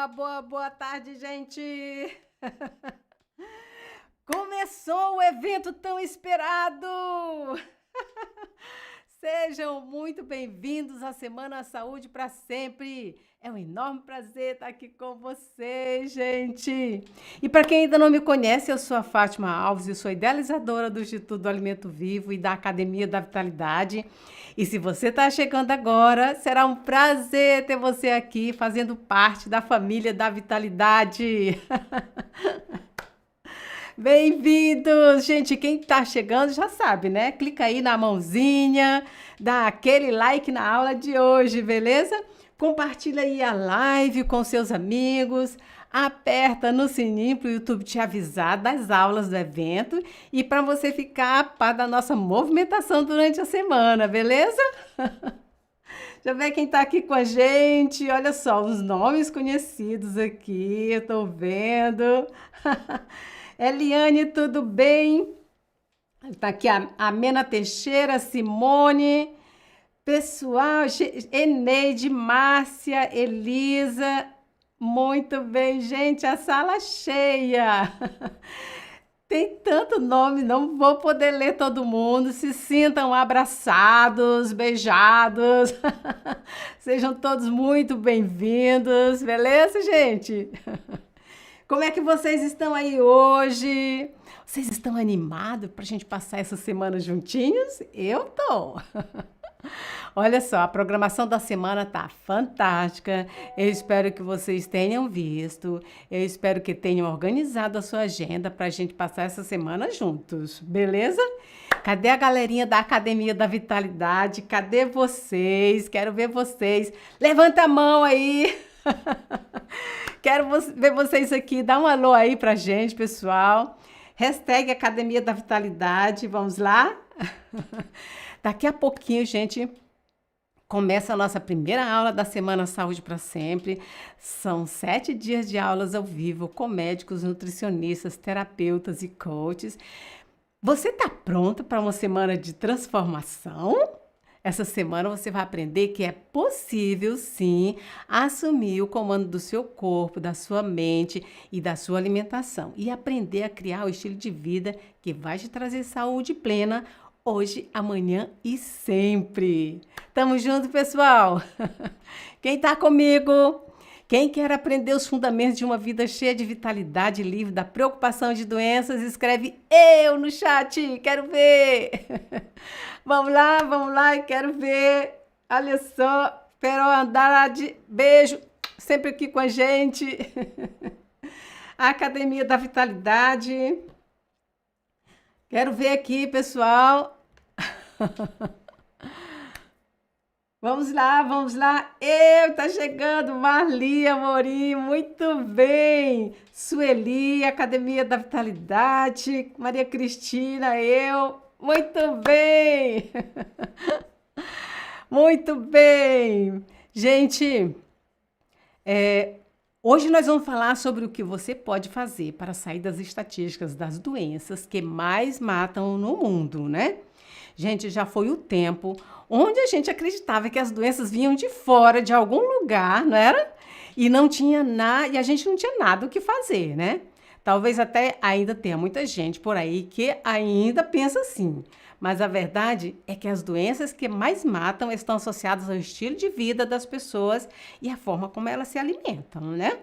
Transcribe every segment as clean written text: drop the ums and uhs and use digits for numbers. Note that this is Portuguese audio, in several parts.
Boa tarde, gente! Começou o evento tão esperado! Sejam muito bem-vindos à Semana Saúde para Sempre! É um enorme prazer estar aqui com vocês, gente! E para quem ainda não me conhece, eu sou a Fátima Alves e sou idealizadora do Instituto do Alimento Vivo e da Academia da Vitalidade. E se você está chegando agora, será um prazer ter você aqui fazendo parte da família da Vitalidade. Bem-vindos! Gente, quem está chegando já sabe, né? Clica aí na mãozinha, dá aquele like na aula de hoje, beleza? Compartilha aí a live com seus amigos, aperta no sininho para o YouTube te avisar das aulas do evento e para você ficar a par da nossa movimentação durante a semana, beleza? Já vê quem está aqui com a gente, olha só, os nomes conhecidos aqui, eu estou vendo. Eliane, tudo bem? Está aqui a Mena Teixeira, Simone, pessoal, Eneide, Márcia, Elisa, muito bem, gente, a sala cheia. Tem tanto nome, não vou poder ler todo mundo. Se sintam abraçados, beijados. Sejam todos muito bem-vindos, beleza, gente? Como é que vocês estão aí hoje? Vocês estão animados para a gente passar essa semana juntinhos? Eu tô! Olha só, a programação da semana tá fantástica. Eu espero que vocês tenham visto. Eu espero que tenham organizado a sua agenda para a gente passar essa semana juntos, beleza? Cadê a galerinha da Academia da Vitalidade? Cadê vocês? Quero ver vocês. Levanta a mão aí! Quero ver vocês aqui. Dá um alô aí pra gente, pessoal. Hashtag Academia da Vitalidade. Vamos lá? Daqui a pouquinho, gente, começa a nossa primeira aula da Semana Saúde para Sempre. São 7 dias de aulas ao vivo com médicos, nutricionistas, terapeutas e coaches. Você está pronto para uma semana de transformação? Essa semana você vai aprender que é possível, sim, assumir o comando do seu corpo, da sua mente e da sua alimentação e aprender a criar o estilo de vida que vai te trazer saúde plena hoje, amanhã e sempre. Tamo junto, pessoal? Quem tá comigo? Quem quer aprender os fundamentos de uma vida cheia de vitalidade, livre da preocupação de doenças, escreve eu no chat. Quero ver. Vamos lá, quero ver. Olha só, Peró Andrade, beijo, sempre aqui com a gente. A Academia da Vitalidade. Quero ver aqui, pessoal. Vamos lá. Tá chegando. Marli, Amorim, muito bem. Sueli, Academia da Vitalidade. Maria Cristina, eu. Muito bem. Muito bem. Gente, hoje nós vamos falar sobre o que você pode fazer para sair das estatísticas das doenças que mais matam no mundo, né? Gente, já foi o tempo onde a gente acreditava que as doenças vinham de fora, de algum lugar, não era? E não tinha nada, e a gente não tinha nada o que fazer, né? Talvez até ainda tenha muita gente por aí que ainda pensa assim. Mas a verdade é que as doenças que mais matam estão associadas ao estilo de vida das pessoas e à forma como elas se alimentam, né?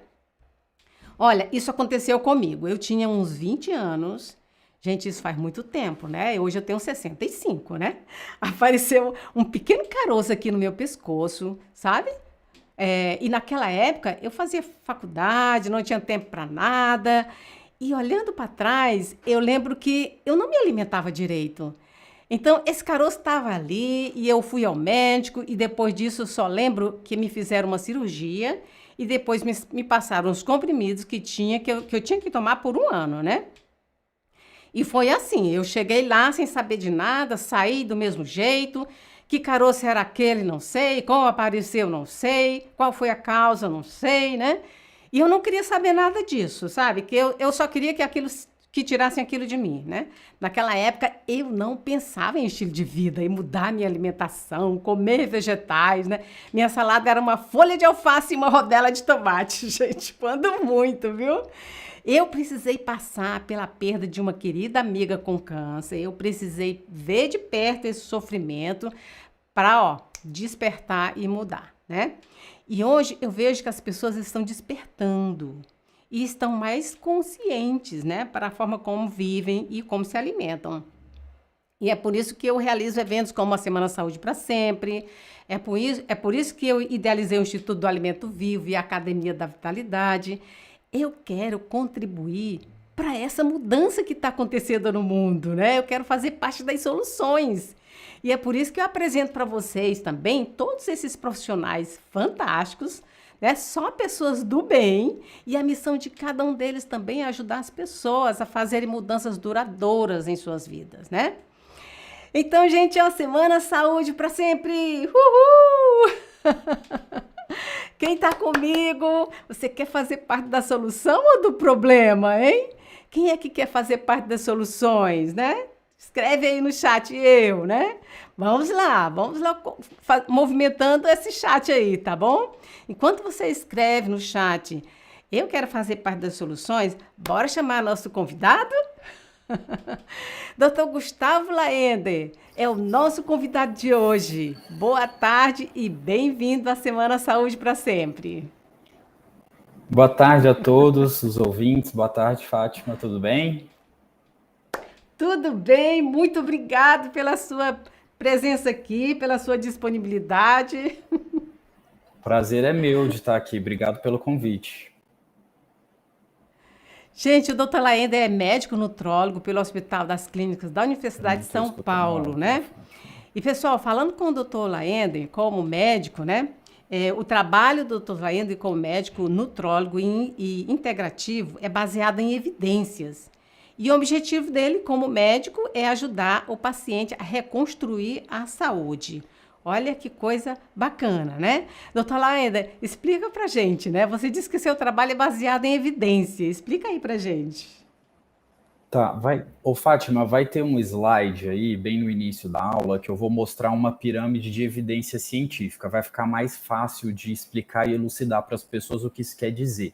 Olha, isso aconteceu comigo. Eu tinha uns 20 anos. Gente, isso faz muito tempo, né? Hoje eu tenho 65, né? Apareceu um pequeno caroço aqui no meu pescoço, sabe? E naquela época eu fazia faculdade, não tinha tempo para nada. E olhando para trás, eu lembro que eu não me alimentava direito. Então, esse caroço estava ali e eu fui ao médico e depois disso eu só lembro que me fizeram uma cirurgia e depois me passaram os comprimidos que eu tinha que tomar por 1 ano, né? E foi assim, eu cheguei lá sem saber de nada, saí do mesmo jeito. Que caroço era aquele, não sei. Como apareceu, não sei. Qual foi a causa, não sei, né? E eu não queria saber nada disso, sabe? Que eu só queria que que tirassem aquilo de mim, né? Naquela época, eu não pensava em estilo de vida, em mudar minha alimentação, comer vegetais, né? Minha salada era uma folha de alface e uma rodela de tomate, gente, quando muito, viu? Eu precisei passar pela perda de uma querida amiga com câncer, eu precisei ver de perto esse sofrimento para, ó, despertar e mudar, né? E hoje eu vejo que as pessoas estão despertando e estão mais conscientes, né, para a forma como vivem e como se alimentam. E é por isso que eu realizo eventos como a Semana Saúde para Sempre. É por isso que eu idealizei o Instituto do Alimento Vivo e a Academia da Vitalidade. Eu quero contribuir para essa mudança que está acontecendo no mundo, né? Eu quero fazer parte das soluções. E é por isso que eu apresento para vocês também todos esses profissionais fantásticos, né? Só pessoas do bem, e a missão de cada um deles também é ajudar as pessoas a fazerem mudanças duradouras em suas vidas, né? Então, gente, ó, Semana Saúde para Sempre! Uhul! Quem tá comigo? Você quer fazer parte da solução ou do problema, hein? Quem é que quer fazer parte das soluções, né? Escreve aí no chat, eu, né? Vamos lá, movimentando esse chat aí, tá bom? Enquanto você escreve no chat, eu quero fazer parte das soluções, bora chamar nosso convidado? Dr. Gustavo Laender é o nosso convidado de hoje. Boa tarde e bem-vindo à Semana Saúde para Sempre. Boa tarde a todos os ouvintes. Boa tarde, Fátima. Tudo bem? Tudo bem, muito obrigado pela sua presença aqui, pela sua disponibilidade. Prazer é meu de estar aqui. Obrigado pelo convite. Gente, o Dr. Laender é médico nutrólogo pelo Hospital das Clínicas da Eu não Universidade de estou São escutando Paulo, áudio, né? Fátima. E, pessoal, falando com o Dr. Laender como médico, né? O trabalho do Dr. Laender como médico nutrólogo e integrativo é baseado em evidências. E o objetivo dele, como médico, é ajudar o paciente a reconstruir a saúde. Olha que coisa bacana, né? Doutor Laender, explica pra gente, né? Você disse que seu trabalho é baseado em evidência. Explica aí pra gente. Tá, Ô, Fátima, vai ter um slide aí, bem no início da aula, que eu vou mostrar uma pirâmide de evidência científica. Vai ficar mais fácil de explicar e elucidar para as pessoas o que isso quer dizer.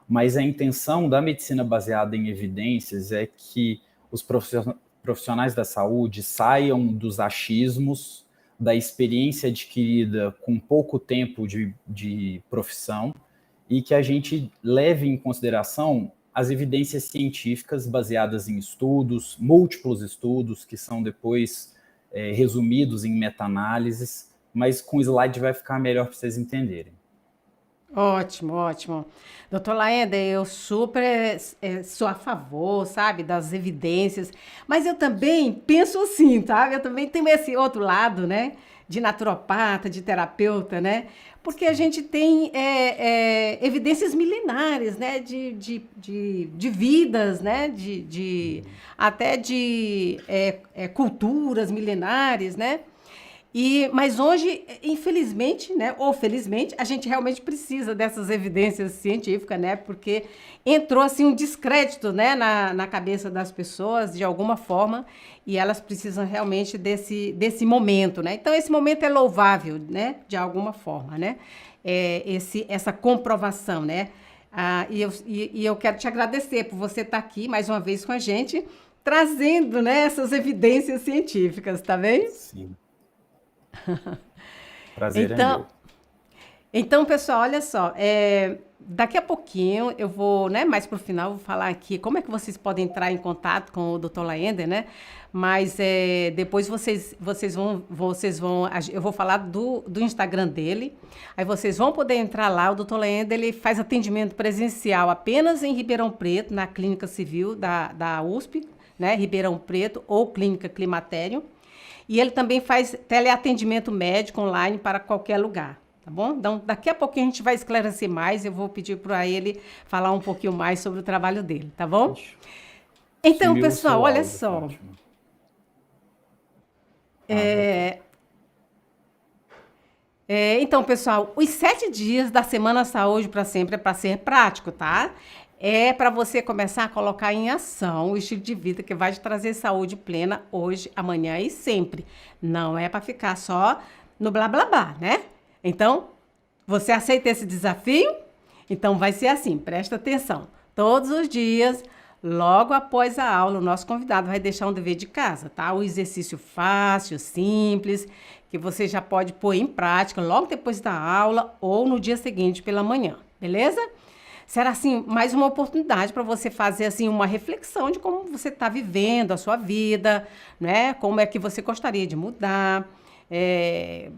Mas a intenção da medicina baseada em evidências é que os profissionais da saúde saiam dos achismos, da experiência adquirida com pouco tempo de profissão e que a gente leve em consideração as evidências científicas baseadas em estudos, múltiplos estudos, que são depois resumidos em meta-análises, mas com o slide vai ficar melhor para vocês entenderem. Ótimo, ótimo. Doutor Laender, eu super sou a favor, sabe, das evidências, mas eu também penso assim, sabe? Eu também tenho esse outro lado, né, de naturopata, de terapeuta, né? Porque a gente tem evidências milenares, né, de vidas, né, até de culturas milenares, né? Mas hoje, infelizmente, né, ou felizmente, a gente realmente precisa dessas evidências científicas, né, porque entrou assim um descrédito, né, na cabeça das pessoas de alguma forma e elas precisam realmente desse momento, né? Então esse momento é louvável, né, de alguma forma, né? Essa comprovação, né? E eu quero te agradecer por você estar aqui mais uma vez com a gente, trazendo, né, essas evidências científicas, tá bem? Sim. Prazer é Então, meu. então, pessoal, olha só, daqui a pouquinho eu vou, né, mais para o final, vou falar aqui como é que vocês podem entrar em contato com o Dr. Laender, né? Mas depois eu vou falar do Instagram dele, aí vocês vão poder entrar lá. O Dr. Laender, ele faz atendimento presencial apenas em Ribeirão Preto, na Clínica Civil da USP, né, Ribeirão Preto, ou Clínica Climatério. E ele também faz teleatendimento médico online para qualquer lugar, tá bom? Então, daqui a pouquinho a gente vai esclarecer mais. Eu vou pedir para ele falar um pouquinho mais sobre o trabalho dele, tá bom? Então, Sumiu o pessoal, seu olha áudio, só. Fátima. Voltou. Então, pessoal, os 7 dias da Semana Saúde para Sempre é para ser prático, tá? É para você começar a colocar em ação o estilo de vida que vai te trazer saúde plena hoje, amanhã e sempre. Não é para ficar só no blá blá blá, né? Então, você aceita esse desafio? Então vai ser assim, presta atenção. Todos os dias, logo após a aula, o nosso convidado vai deixar um dever de casa, tá? Um exercício fácil, simples, que você já pode pôr em prática logo depois da aula ou no dia seguinte pela manhã, beleza? Será assim mais uma oportunidade para você fazer assim uma reflexão de como você está vivendo a sua vida, né? Como é que você gostaria de mudar, é,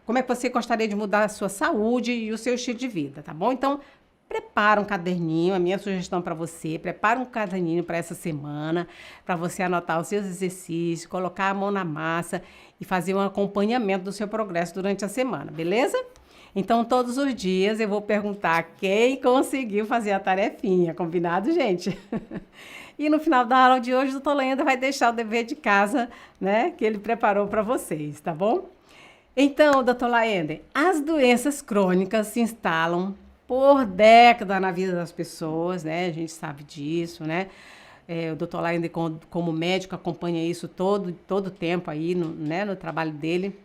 como é que você gostaria de mudar a sua saúde e o seu estilo de vida, tá bom? Então, prepara um caderninho, a minha sugestão para você, prepara um caderninho para essa semana, para você anotar os seus exercícios, colocar a mão na massa e fazer um acompanhamento do seu progresso durante a semana, beleza? Então, todos os dias eu vou perguntar quem conseguiu fazer a tarefinha, combinado, gente? E no final da aula de hoje, o doutor Lenda vai deixar o dever de casa, né, que ele preparou para vocês, tá bom? Então, doutor Laender, as doenças crônicas se instalam por décadas na vida das pessoas, né? A gente sabe disso, né? O doutor Laender, como médico, acompanha isso todo o tempo aí, né, no trabalho dele.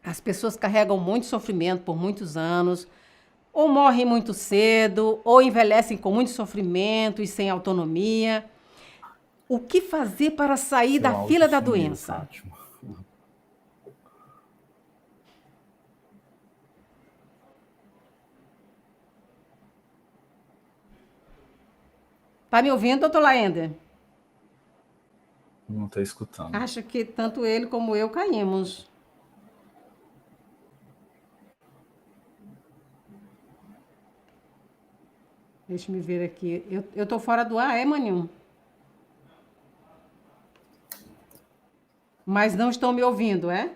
As pessoas carregam muito sofrimento por muitos anos, ou morrem muito cedo, ou envelhecem com muito sofrimento e sem autonomia. O que fazer para sair Seu da fila áudio da sumiu, doença? Fátima. Tá me ouvindo, doutor Laender? Não estou escutando. Acho que tanto ele como eu caímos. Deixa me ver aqui. Eu tô fora do ar, é, maninho? Mas não estão me ouvindo, é?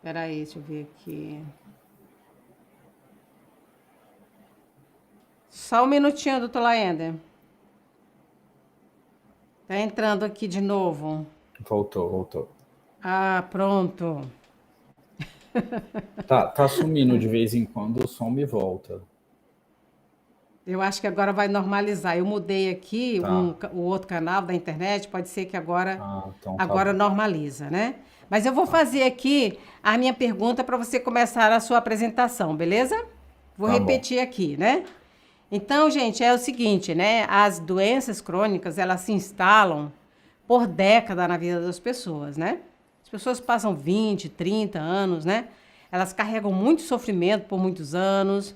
Peraí, deixa eu ver aqui. Só um minutinho, doutor Laender. Tá entrando aqui de novo. Voltou. Ah, pronto. Tá sumindo de vez em quando, o som me volta. Eu acho que agora vai normalizar. Eu mudei aqui Tá. o outro canal da internet, pode ser que agora, Ah, então tá agora bom. normaliza, né? Mas eu vou Tá, fazer aqui a minha pergunta para você começar a sua apresentação, beleza? Vou tá bom. repetir aqui, né? Então, gente, é o seguinte, né? As doenças crônicas, elas se instalam por década na vida das pessoas, né? As pessoas passam 20, 30 anos, né? Elas carregam muito sofrimento por muitos anos,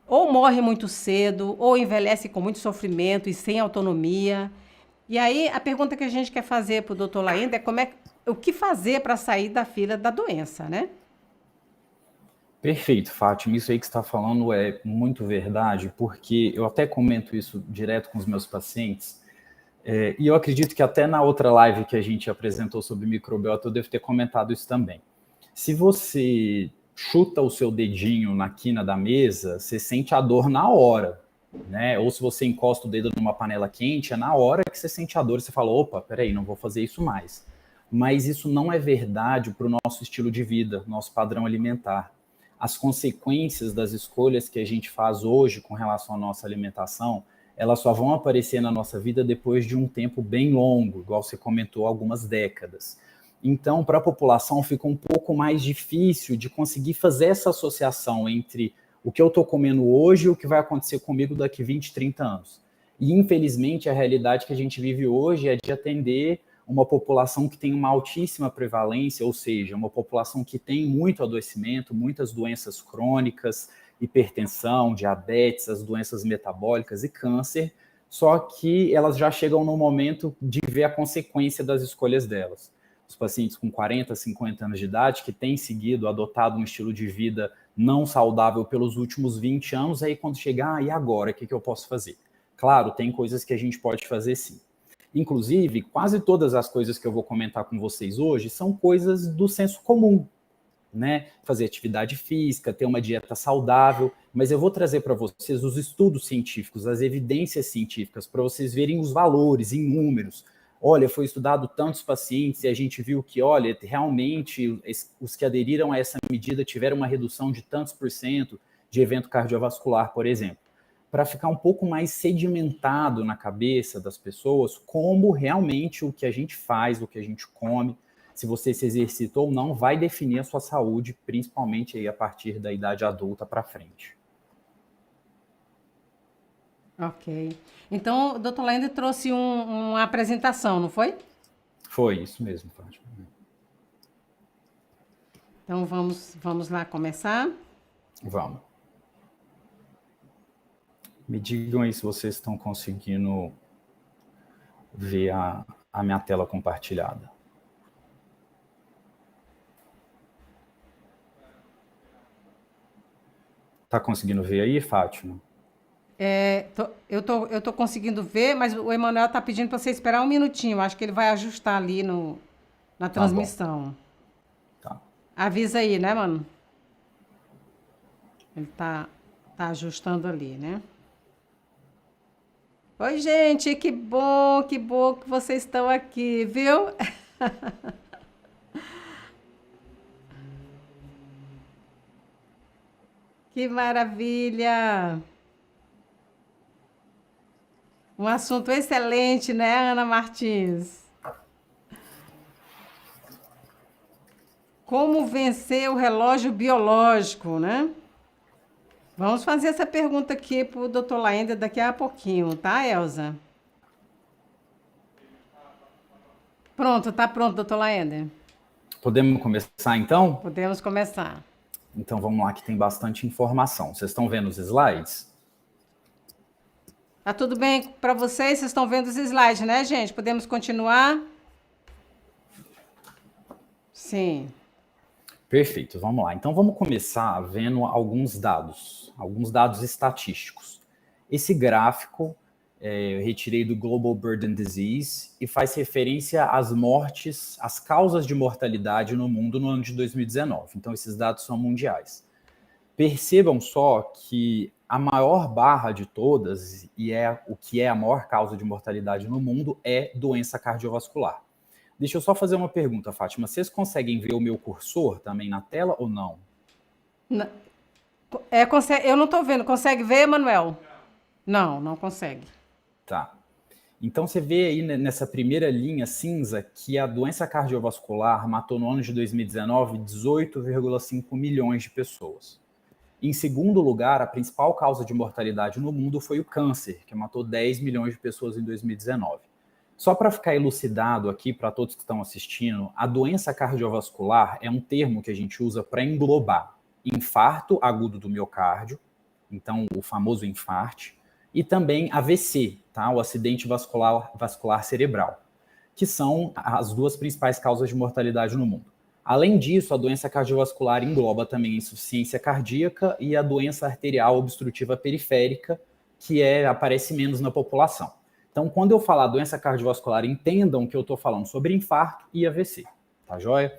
ou morre muito cedo, ou envelhece com muito sofrimento e sem autonomia. E aí, a pergunta que a gente quer fazer para o doutor Laenda é o que fazer para sair da fila da doença, né? Perfeito, Fátima. Isso aí que você está falando é muito verdade, porque eu até comento isso direto com os meus pacientes, e eu acredito que até na outra live que a gente apresentou sobre microbiota, eu devo ter comentado isso também. Se você chuta o seu dedinho na quina da mesa, você sente a dor na hora, né? Ou se você encosta o dedo numa panela quente, é na hora que você sente a dor e você fala, opa, peraí, não vou fazer isso mais. Mas isso não é verdade para o nosso estilo de vida, nosso padrão alimentar. As consequências das escolhas que a gente faz hoje com relação à nossa alimentação, elas só vão aparecer na nossa vida depois de um tempo bem longo, igual você comentou, algumas décadas. Então, para a população fica um pouco mais difícil de conseguir fazer essa associação entre o que eu estou comendo hoje e o que vai acontecer comigo daqui 20, 30 anos. E, infelizmente, a realidade que a gente vive hoje é de atender uma população que tem uma altíssima prevalência, ou seja, uma população que tem muito adoecimento, muitas doenças crônicas, hipertensão, diabetes, as doenças metabólicas e câncer, só que elas já chegam no momento de ver a consequência das escolhas delas. Os pacientes com 40, 50 anos de idade que têm seguido, adotado um estilo de vida não saudável pelos últimos 20 anos, aí quando chegar, e agora, o que eu posso fazer? Claro, tem coisas que a gente pode fazer sim. Inclusive, quase todas as coisas que eu vou comentar com vocês hoje são coisas do senso comum, né? Fazer atividade física, ter uma dieta saudável, mas eu vou trazer para vocês os estudos científicos, as evidências científicas, para vocês verem os valores em números. Olha, foi estudado tantos pacientes e a gente viu que, olha, realmente os que aderiram a essa medida tiveram uma redução de tantos por cento de evento cardiovascular, por exemplo, para ficar um pouco mais sedimentado na cabeça das pessoas como realmente o que a gente faz, o que a gente come, se você se exercita ou não, vai definir a sua saúde, principalmente aí a partir da idade adulta para frente. Ok. Então, o doutor Laender trouxe uma apresentação, não foi? Foi isso mesmo, Fátima. Então, vamos lá começar. Vamos. Me digam aí se vocês estão conseguindo ver a minha tela compartilhada. Tá conseguindo ver aí, Fátima? Eu tô conseguindo ver, mas o Emanuel tá pedindo para você esperar um minutinho. Acho que ele vai ajustar ali na Tá bom. transmissão. Tá. Avisa aí, né, mano? Ele tá ajustando ali, né? Oi, gente, que bom que vocês estão aqui, viu? Que maravilha! Um assunto excelente, né, Ana Martins? Como vencer o relógio biológico, né? Vamos fazer essa pergunta aqui para o doutor Laender daqui a pouquinho, tá, Elza? Pronto, tá pronto, doutor Laender. Podemos começar então? Podemos começar. Então vamos lá, que tem bastante informação. Vocês estão vendo os slides? Tá tudo bem para vocês? Vocês estão vendo os slides, né, gente? Podemos continuar? Sim. Perfeito, vamos lá. Então vamos começar vendo alguns dados estatísticos. Esse gráfico eu retirei do Global Burden Disease e faz referência às mortes, às causas de mortalidade no mundo no ano de 2019. Então esses dados são mundiais. Percebam só que a maior barra de todas, e é o que é a maior causa de mortalidade no mundo, é doença cardiovascular. Deixa eu só fazer uma pergunta, Fátima. Vocês conseguem ver o meu cursor também na tela ou não? Eu não estou vendo. Consegue ver, Manuel? Não, não consegue. Tá. Então você vê aí nessa primeira linha cinza que a doença cardiovascular matou no ano de 2019 18,5 milhões de pessoas. Em segundo lugar, a principal causa de mortalidade no mundo foi o câncer, que matou 10 milhões de pessoas em 2019. Só para ficar elucidado aqui para todos que estão assistindo, a doença cardiovascular é um termo que a gente usa para englobar infarto agudo do miocárdio, então o famoso infarte, e também AVC, tá? O acidente vascular cerebral, que são as duas principais causas de mortalidade no mundo. Além disso, a doença cardiovascular engloba também a insuficiência cardíaca e a doença arterial obstrutiva periférica, que aparece menos na população. Então, quando eu falar doença cardiovascular, entendam que eu estou falando sobre infarto e AVC, tá joia?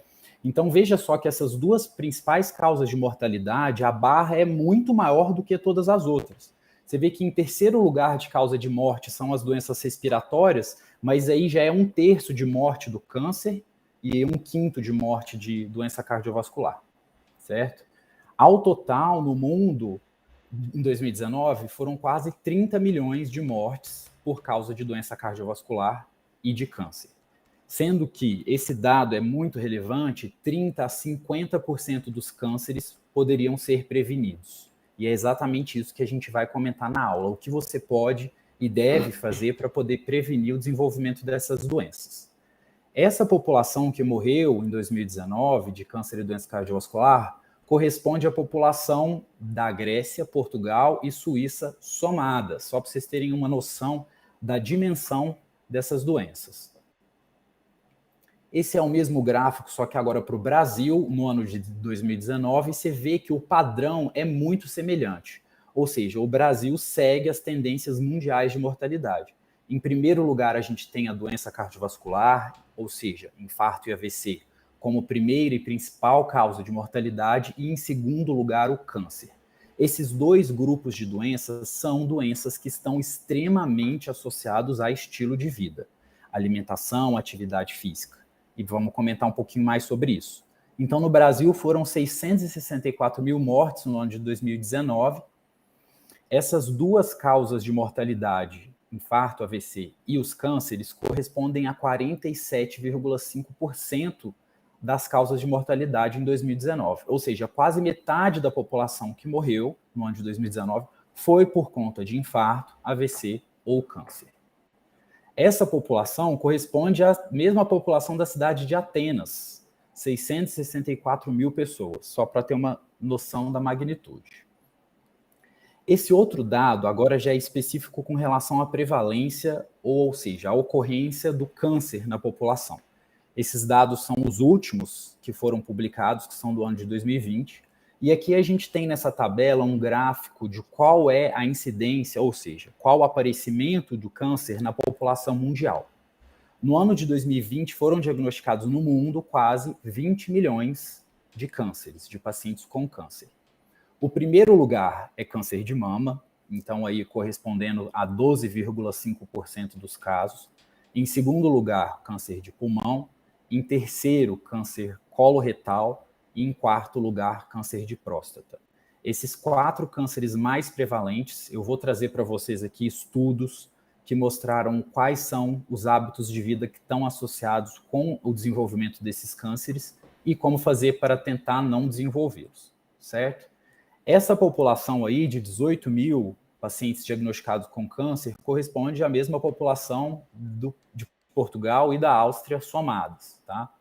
Então, veja só que essas duas principais causas de mortalidade, a barra é muito maior do que todas as outras. Você vê que em terceiro lugar de causa de morte são as doenças respiratórias, mas aí já é 1/3 de morte do câncer e 1/5 de morte de doença cardiovascular, certo? Ao total, no mundo, em 2019, foram quase 30 milhões de mortes por causa de doença cardiovascular e de câncer. Sendo que esse dado é muito relevante, 30 a 50% dos cânceres poderiam ser prevenidos. E é exatamente isso que a gente vai comentar na aula, o que você pode e deve fazer para poder prevenir o desenvolvimento dessas doenças. Essa população que morreu em 2019 de câncer e doença cardiovascular corresponde à população da Grécia, Portugal e Suíça somadas, só para vocês terem uma noção da dimensão dessas doenças. Esse é o mesmo gráfico, só que agora para o Brasil, no ano de 2019, você vê que o padrão é muito semelhante. Ou seja, o Brasil segue as tendências mundiais de mortalidade. Em primeiro lugar, a gente tem a doença cardiovascular, ou seja, infarto e AVC, como primeira e principal causa de mortalidade, e em segundo lugar, o câncer. Esses dois grupos de doenças são doenças que estão extremamente associados a estilo de vida, alimentação, atividade física. E vamos comentar um pouquinho mais sobre isso. Então, no Brasil, foram 664 mil mortes no ano de 2019. Essas duas causas de mortalidade, infarto, AVC e os cânceres, correspondem a 47,5% das causas de mortalidade em 2019. Ou seja, quase metade da população que morreu no ano de 2019 foi por conta de infarto, AVC ou câncer. Essa população corresponde à mesma população da cidade de Atenas, 664 mil pessoas, só para ter uma noção da magnitude. Esse outro dado agora já é específico com relação à prevalência, ou seja, a ocorrência do câncer na população. Esses dados são os últimos que foram publicados, que são do ano de 2020, e aqui a gente tem nessa tabela um gráfico de qual é a incidência, ou seja, qual o aparecimento do câncer na população mundial. No ano de 2020, foram diagnosticados no mundo quase 20 milhões de cânceres, de pacientes com câncer. O primeiro lugar é câncer de mama, então aí correspondendo a 12,5% dos casos. Em segundo lugar, câncer de pulmão. Em terceiro, câncer coloretal. E em quarto lugar, câncer de próstata. Esses 4 cânceres mais prevalentes, eu vou trazer para vocês aqui estudos que mostraram quais são os hábitos de vida que estão associados com o desenvolvimento desses cânceres e como fazer para tentar não desenvolvê-los, certo? Essa população aí de 18 mil pacientes diagnosticados com câncer corresponde à mesma população de Portugal e da Áustria somadas, tá?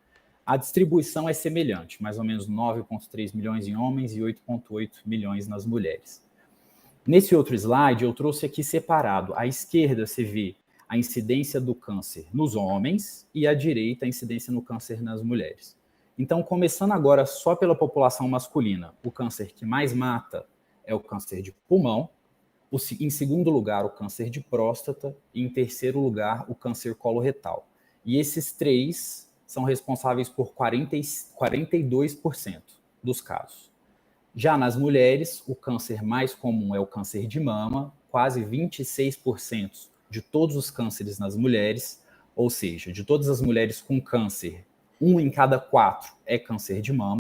A distribuição é semelhante, mais ou menos 9,3 milhões em homens e 8,8 milhões nas mulheres. Nesse outro slide, eu trouxe aqui separado. À esquerda, você vê a incidência do câncer nos homens e à direita, a incidência no câncer nas mulheres. Então, começando agora só pela população masculina, o câncer que mais mata é o câncer de pulmão, em segundo lugar, o câncer de próstata e, em terceiro lugar, o câncer coloretal. E esses 3 são responsáveis por 42% dos casos. Já nas mulheres, o câncer mais comum é o câncer de mama, quase 26% de todos os cânceres nas mulheres, ou seja, de todas as mulheres com câncer, 1 em cada 4 é câncer de mama.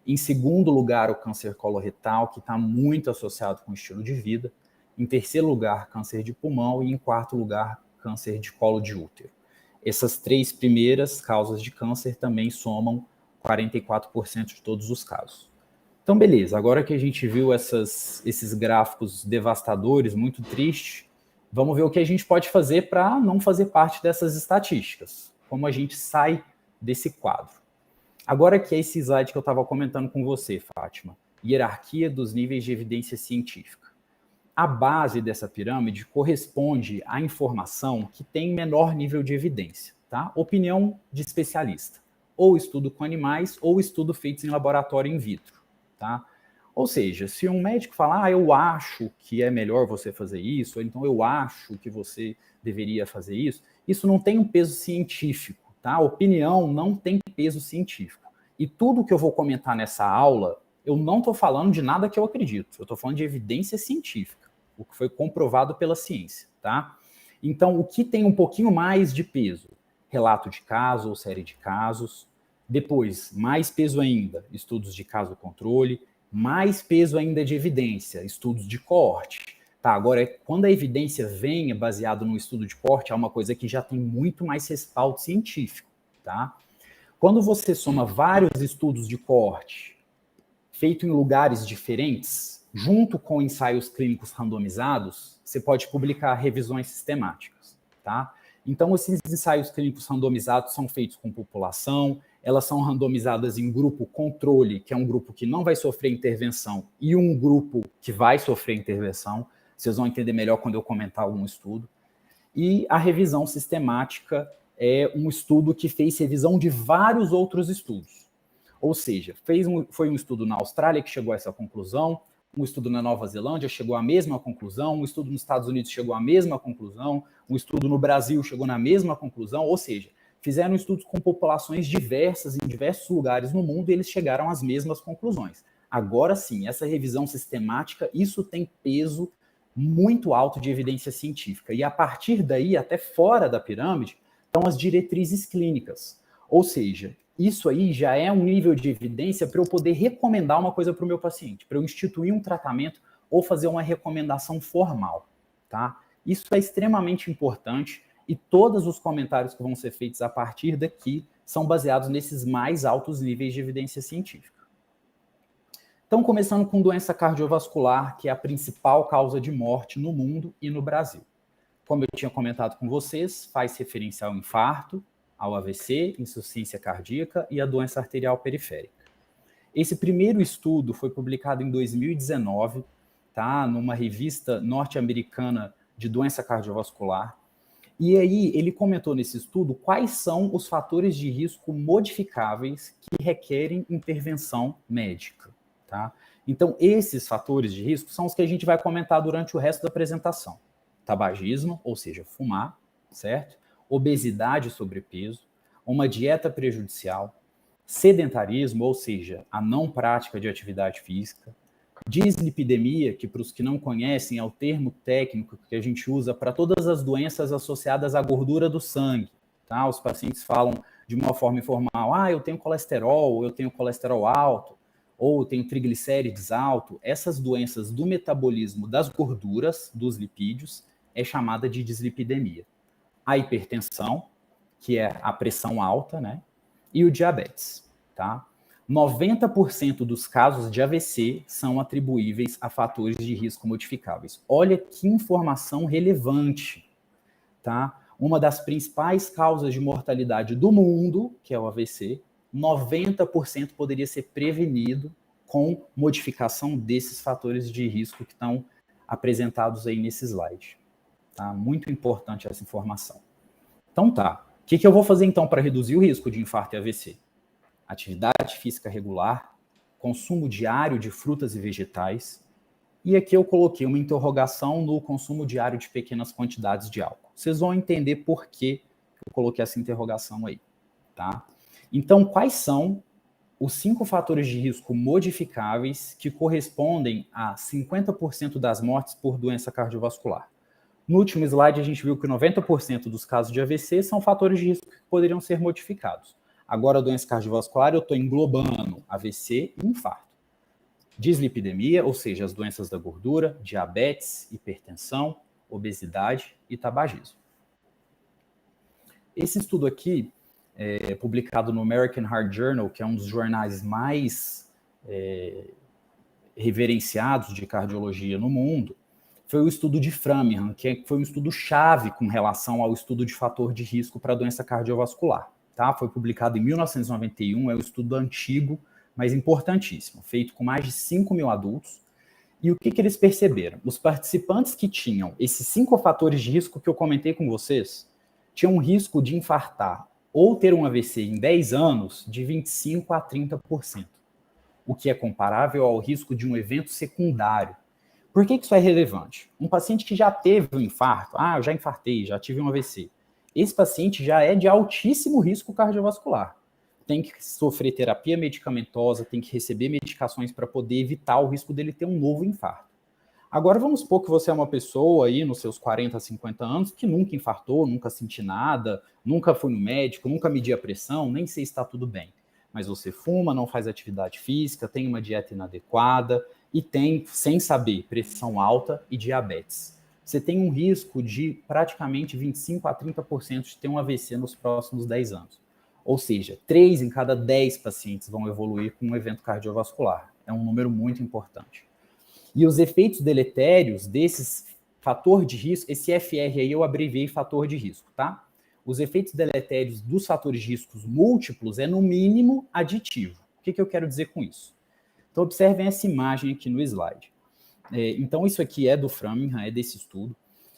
Em segundo lugar, o câncer coloretal, que está muito associado com o estilo de vida. Em terceiro lugar, câncer de pulmão. E em quarto lugar, câncer de colo de útero. Essas 3 primeiras causas de câncer também somam 44% de todos os casos. Então, beleza. Agora que a gente viu esses gráficos devastadores, muito tristes, vamos ver o que a gente pode fazer para não fazer parte dessas estatísticas. Como a gente sai desse quadro. Agora que é esse slide que eu estava comentando com você, Fátima, hierarquia dos níveis de evidência científica. A base dessa pirâmide corresponde à informação que tem menor nível de evidência, tá? Opinião de especialista, ou estudo com animais, ou estudo feito em laboratório in vitro, tá? Ou seja, se um médico falar, eu acho que é melhor você fazer isso, ou então eu acho que você deveria fazer isso não tem um peso científico, tá? A opinião não tem peso científico. E tudo que eu vou comentar nessa aula, eu não estou falando de nada que eu acredito, eu estou falando de evidência científica, o que foi comprovado pela ciência, tá? Então, o que tem um pouquinho mais de peso? Relato de caso ou série de casos. Depois, mais peso ainda, estudos de caso-controle. Mais peso ainda de evidência, estudos de coorte. Tá, agora, quando a evidência vem baseado no estudo de coorte, é uma coisa que já tem muito mais respaldo científico, tá? Quando você soma vários estudos de coorte, feito em lugares diferentes, junto com ensaios clínicos randomizados, você pode publicar revisões sistemáticas, tá? Então, esses ensaios clínicos randomizados são feitos com população, elas são randomizadas em grupo controle, que é um grupo que não vai sofrer intervenção, e um grupo que vai sofrer intervenção. Vocês vão entender melhor quando eu comentar algum estudo. E a revisão sistemática é um estudo que fez revisão de vários outros estudos. Ou seja, foi um estudo na Austrália que chegou a essa conclusão, um estudo na Nova Zelândia chegou à mesma conclusão, um estudo nos Estados Unidos chegou à mesma conclusão, um estudo no Brasil chegou na mesma conclusão, ou seja, fizeram estudos com populações diversas em diversos lugares no mundo e eles chegaram às mesmas conclusões. Agora sim, essa revisão sistemática, isso tem peso muito alto de evidência científica. E a partir daí, até fora da pirâmide, estão as diretrizes clínicas. Ou seja, isso aí já é um nível de evidência para eu poder recomendar uma coisa para o meu paciente, para eu instituir um tratamento ou fazer uma recomendação formal, tá? Isso é extremamente importante e todos os comentários que vão ser feitos a partir daqui são baseados nesses mais altos níveis de evidência científica. Então, começando com doença cardiovascular, que é a principal causa de morte no mundo e no Brasil. Como eu tinha comentado com vocês, faz referência ao infarto, ao AVC, insuficiência cardíaca e a doença arterial periférica. Esse primeiro estudo foi publicado em 2019, tá, numa revista norte-americana de doença cardiovascular. E aí ele comentou nesse estudo quais são os fatores de risco modificáveis que requerem intervenção médica, tá? Então, esses fatores de risco são os que a gente vai comentar durante o resto da apresentação. Tabagismo, ou seja, fumar, certo? Obesidade e sobrepeso, uma dieta prejudicial, sedentarismo, ou seja, a não prática de atividade física, dislipidemia, que para os que não conhecem é o termo técnico que a gente usa para todas as doenças associadas à gordura do sangue, tá? Os pacientes falam de uma forma informal, eu tenho colesterol, eu tenho colesterol alto, ou eu tenho triglicérides alto. Essas doenças do metabolismo das gorduras, dos lipídios, é chamada de dislipidemia. A hipertensão, que é a pressão alta, né? E o diabetes, tá? 90% dos casos de AVC são atribuíveis a fatores de risco modificáveis. Olha que informação relevante, tá? Uma das principais causas de mortalidade do mundo, que é o AVC, 90% poderia ser prevenido com modificação desses fatores de risco que estão apresentados aí nesse slide. Tá? Muito importante essa informação. Então tá. O que eu vou fazer então para reduzir o risco de infarto e AVC? Atividade física regular, consumo diário de frutas e vegetais, e aqui eu coloquei uma interrogação no consumo diário de pequenas quantidades de álcool. Vocês vão entender por que eu coloquei essa interrogação aí, tá? Então, quais são os 5 fatores de risco modificáveis que correspondem a 50% das mortes por doença cardiovascular? No último slide, a gente viu que 90% dos casos de AVC são fatores de risco que poderiam ser modificados. Agora, a doença cardiovascular, eu estou englobando AVC e infarto. Dislipidemia, ou seja, as doenças da gordura, diabetes, hipertensão, obesidade e tabagismo. Esse estudo aqui é publicado no American Heart Journal, que é um dos jornais mais reverenciados de cardiologia no mundo, foi o estudo de Framingham, que foi um estudo chave com relação ao estudo de fator de risco para a doença cardiovascular. Tá? Foi publicado em 1991, é um estudo antigo, mas importantíssimo, feito com mais de 5 mil adultos. E o que eles perceberam? Os participantes que tinham esses 5 fatores de risco que eu comentei com vocês, tinham um risco de infartar ou ter um AVC em 10 anos de 25% a 30%, o que é comparável ao risco de um evento secundário. Por que isso é relevante? Um paciente que já teve um infarto, eu já infartei, já tive um AVC, esse paciente já é de altíssimo risco cardiovascular. Tem que sofrer terapia medicamentosa, tem que receber medicações para poder evitar o risco dele ter um novo infarto. Agora vamos supor que você é uma pessoa aí nos seus 40, 50 anos que nunca infartou, nunca senti nada, nunca foi no médico, nunca medi a pressão, nem sei se está tudo bem. Mas você fuma, não faz atividade física, tem uma dieta inadequada e tem, sem saber, pressão alta e diabetes. Você tem um risco de praticamente 25% a 30% de ter um AVC nos próximos 10 anos. Ou seja, 3 em cada 10 pacientes vão evoluir com um evento cardiovascular. É um número muito importante. E os efeitos deletérios desses fator de risco, esse FR aí eu abreviei fator de risco, tá? Os efeitos deletérios dos fatores de riscos múltiplos é, no mínimo, aditivo. O que eu quero dizer com isso? Então, observem essa imagem aqui no slide. Então, isso aqui é do Framingham, é desse estudo.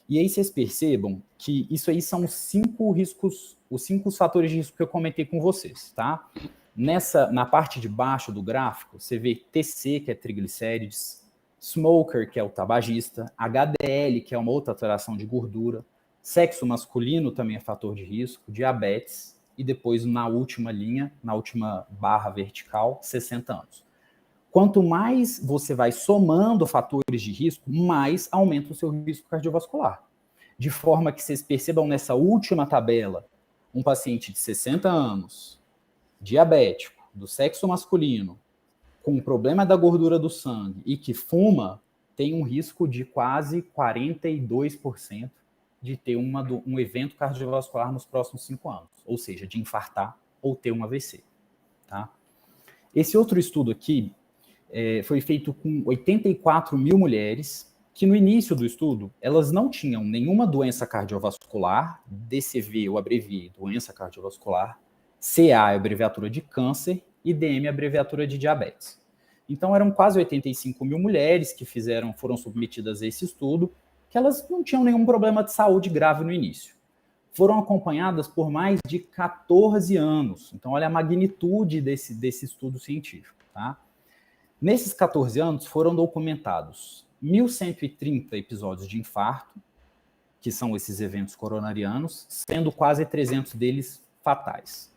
E aí vocês percebam que isso aí são os 5 riscos, os 5 fatores de risco que eu comentei com vocês, tá? Na parte de baixo do gráfico, você vê TC, que é triglicérides, smoker, que é o tabagista, HDL, que é uma outra alteração de gordura, sexo masculino também é fator de risco, diabetes, e depois na última linha, na última barra vertical, 60 anos. Quanto mais você vai somando fatores de risco, mais aumenta o seu risco cardiovascular. De forma que vocês percebam nessa última tabela, um paciente de 60 anos, diabético, do sexo masculino, com problema da gordura do sangue e que fuma, tem um risco de quase 42% de ter um evento cardiovascular nos próximos 5 anos, ou seja, de infartar ou ter um AVC. Tá? Esse outro estudo aqui foi feito com 84 mil mulheres, que no início do estudo, elas não tinham nenhuma doença cardiovascular, DCV eu abreviei, doença cardiovascular, CA é abreviatura de câncer e DM é abreviatura de diabetes. Então eram quase 85 mil mulheres que foram submetidas a esse estudo, que elas não tinham nenhum problema de saúde grave no início. Foram acompanhadas por mais de 14 anos. Então olha a magnitude desse estudo científico. Tá? Nesses 14 anos foram documentados 1.130 episódios de infarto, que são esses eventos coronarianos, sendo quase 300 deles fatais.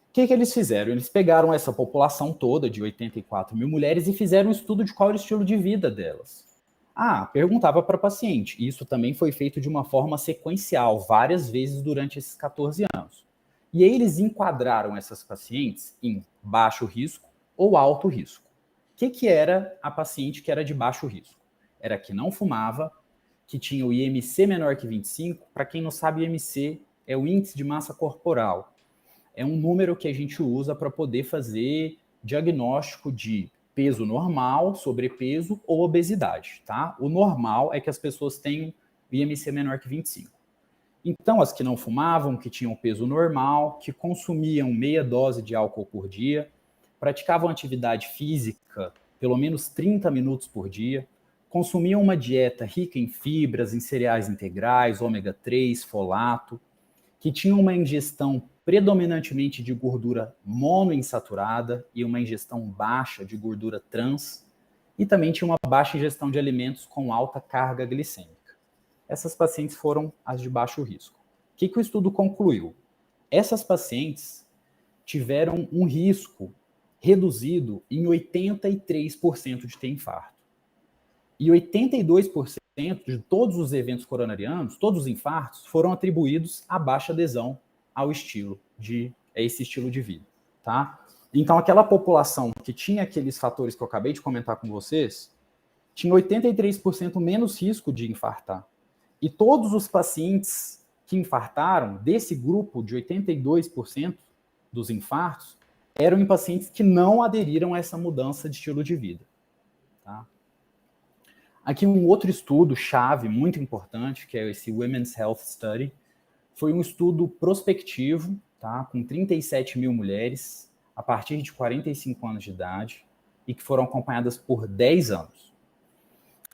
O que eles fizeram? Eles pegaram essa população toda de 84 mil mulheres e fizeram um estudo de qual era o estilo de vida delas. Perguntava para o paciente. Isso também foi feito de uma forma sequencial, várias vezes durante esses 14 anos. E aí eles enquadraram essas pacientes em baixo risco ou alto risco. O que era a paciente que era de baixo risco? Era a que não fumava, que tinha o IMC menor que 25. Para quem não sabe, o IMC é o índice de massa corporal. É um número que a gente usa para poder fazer diagnóstico de peso normal, sobrepeso ou obesidade, tá? O normal é que as pessoas tenham o IMC menor que 25. Então, as que não fumavam, que tinham peso normal, que consumiam meia dose de álcool por dia, praticavam atividade física pelo menos 30 minutos por dia, consumiam uma dieta rica em fibras, em cereais integrais, ômega 3, folato, que tinham uma ingestão predominantemente de gordura monoinsaturada e uma ingestão baixa de gordura trans, e também tinha uma baixa ingestão de alimentos com alta carga glicêmica. Essas pacientes foram as de baixo risco. O que o estudo concluiu? Essas pacientes tiveram um risco reduzido em 83% de ter infarto. E 82% de todos os eventos coronarianos, todos os infartos, foram atribuídos à baixa adesão a esse estilo de vida. Tá? Então, aquela população que tinha aqueles fatores que eu acabei de comentar com vocês, tinha 83% menos risco de infartar. E todos os pacientes que infartaram, desse grupo de 82% dos infartos, eram em pacientes que não aderiram a essa mudança de estilo de vida. Tá? Aqui um outro estudo chave, muito importante, que é esse Women's Health Study, foi um estudo prospectivo, tá, com 37 mil mulheres, a partir de 45 anos de idade, e que foram acompanhadas por 10 anos.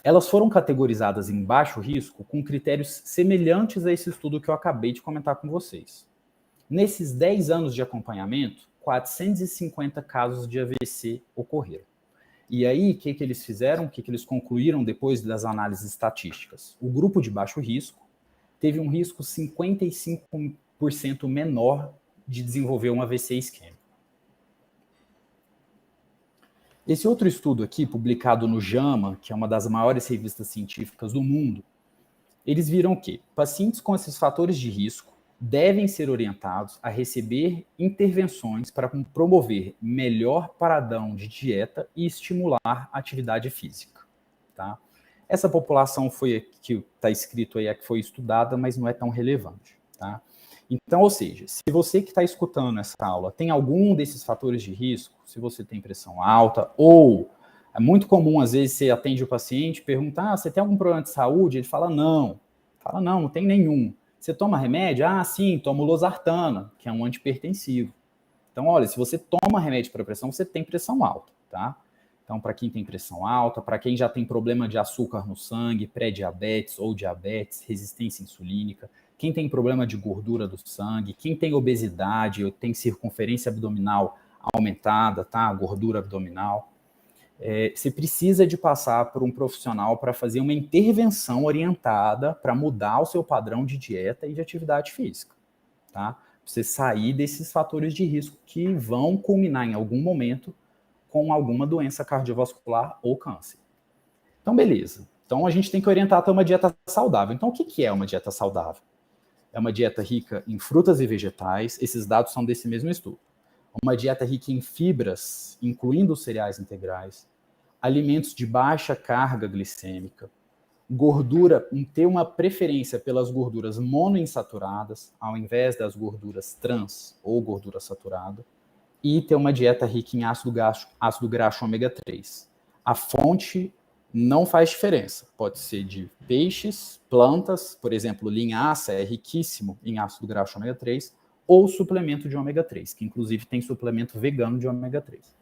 Elas foram categorizadas em baixo risco com critérios semelhantes a esse estudo que eu acabei de comentar com vocês. Nesses 10 anos de acompanhamento, 450 casos de AVC ocorreram. E aí, o que eles fizeram? O que eles concluíram depois das análises estatísticas? O grupo de baixo risco teve um risco 55% menor de desenvolver um AVC isquêmico. Esse outro estudo aqui, publicado no JAMA, que é uma das maiores revistas científicas do mundo, eles viram que pacientes com esses fatores de risco devem ser orientados a receber intervenções para promover melhor padrão de dieta e estimular a atividade física. Tá? Essa população foi a que está escrito aí, a que foi estudada, mas não é tão relevante. Tá? Então, ou seja, se você que está escutando essa aula tem algum desses fatores de risco, se você tem pressão alta, ou é muito comum, às vezes, você atende o paciente e pergunta, você tem algum problema de saúde? Ele fala, não. Fala, não tem nenhum. Você toma remédio? Sim, tomo losartana, que é um antipertensivo. Então, olha, se você toma remédio para pressão, você tem pressão alta, tá? Então, para quem tem pressão alta, para quem já tem problema de açúcar no sangue, pré-diabetes ou diabetes, resistência insulínica, quem tem problema de gordura do sangue, quem tem obesidade ou tem circunferência abdominal aumentada, tá? Gordura abdominal, você precisa de passar por um profissional para fazer uma intervenção orientada para mudar o seu padrão de dieta e de atividade física, tá? Pra você sair desses fatores de risco que vão culminar em algum momento com alguma doença cardiovascular ou câncer. Então, beleza. Então, a gente tem que orientar até uma dieta saudável. Então, o que é uma dieta saudável? É uma dieta rica em frutas e vegetais. Esses dados são desse mesmo estudo. uma dieta rica em fibras, incluindo os cereais integrais, alimentos de baixa carga glicêmica, gordura, ter uma preferência pelas gorduras monoinsaturadas, ao invés das gorduras trans ou gordura saturada, e ter uma dieta rica em ácido graxo ômega 3. A fonte não faz diferença. Pode ser de peixes, plantas, por exemplo, linhaça é riquíssimo em ácido graxo ômega 3, ou suplemento de ômega 3, que inclusive tem suplemento vegano de ômega 3.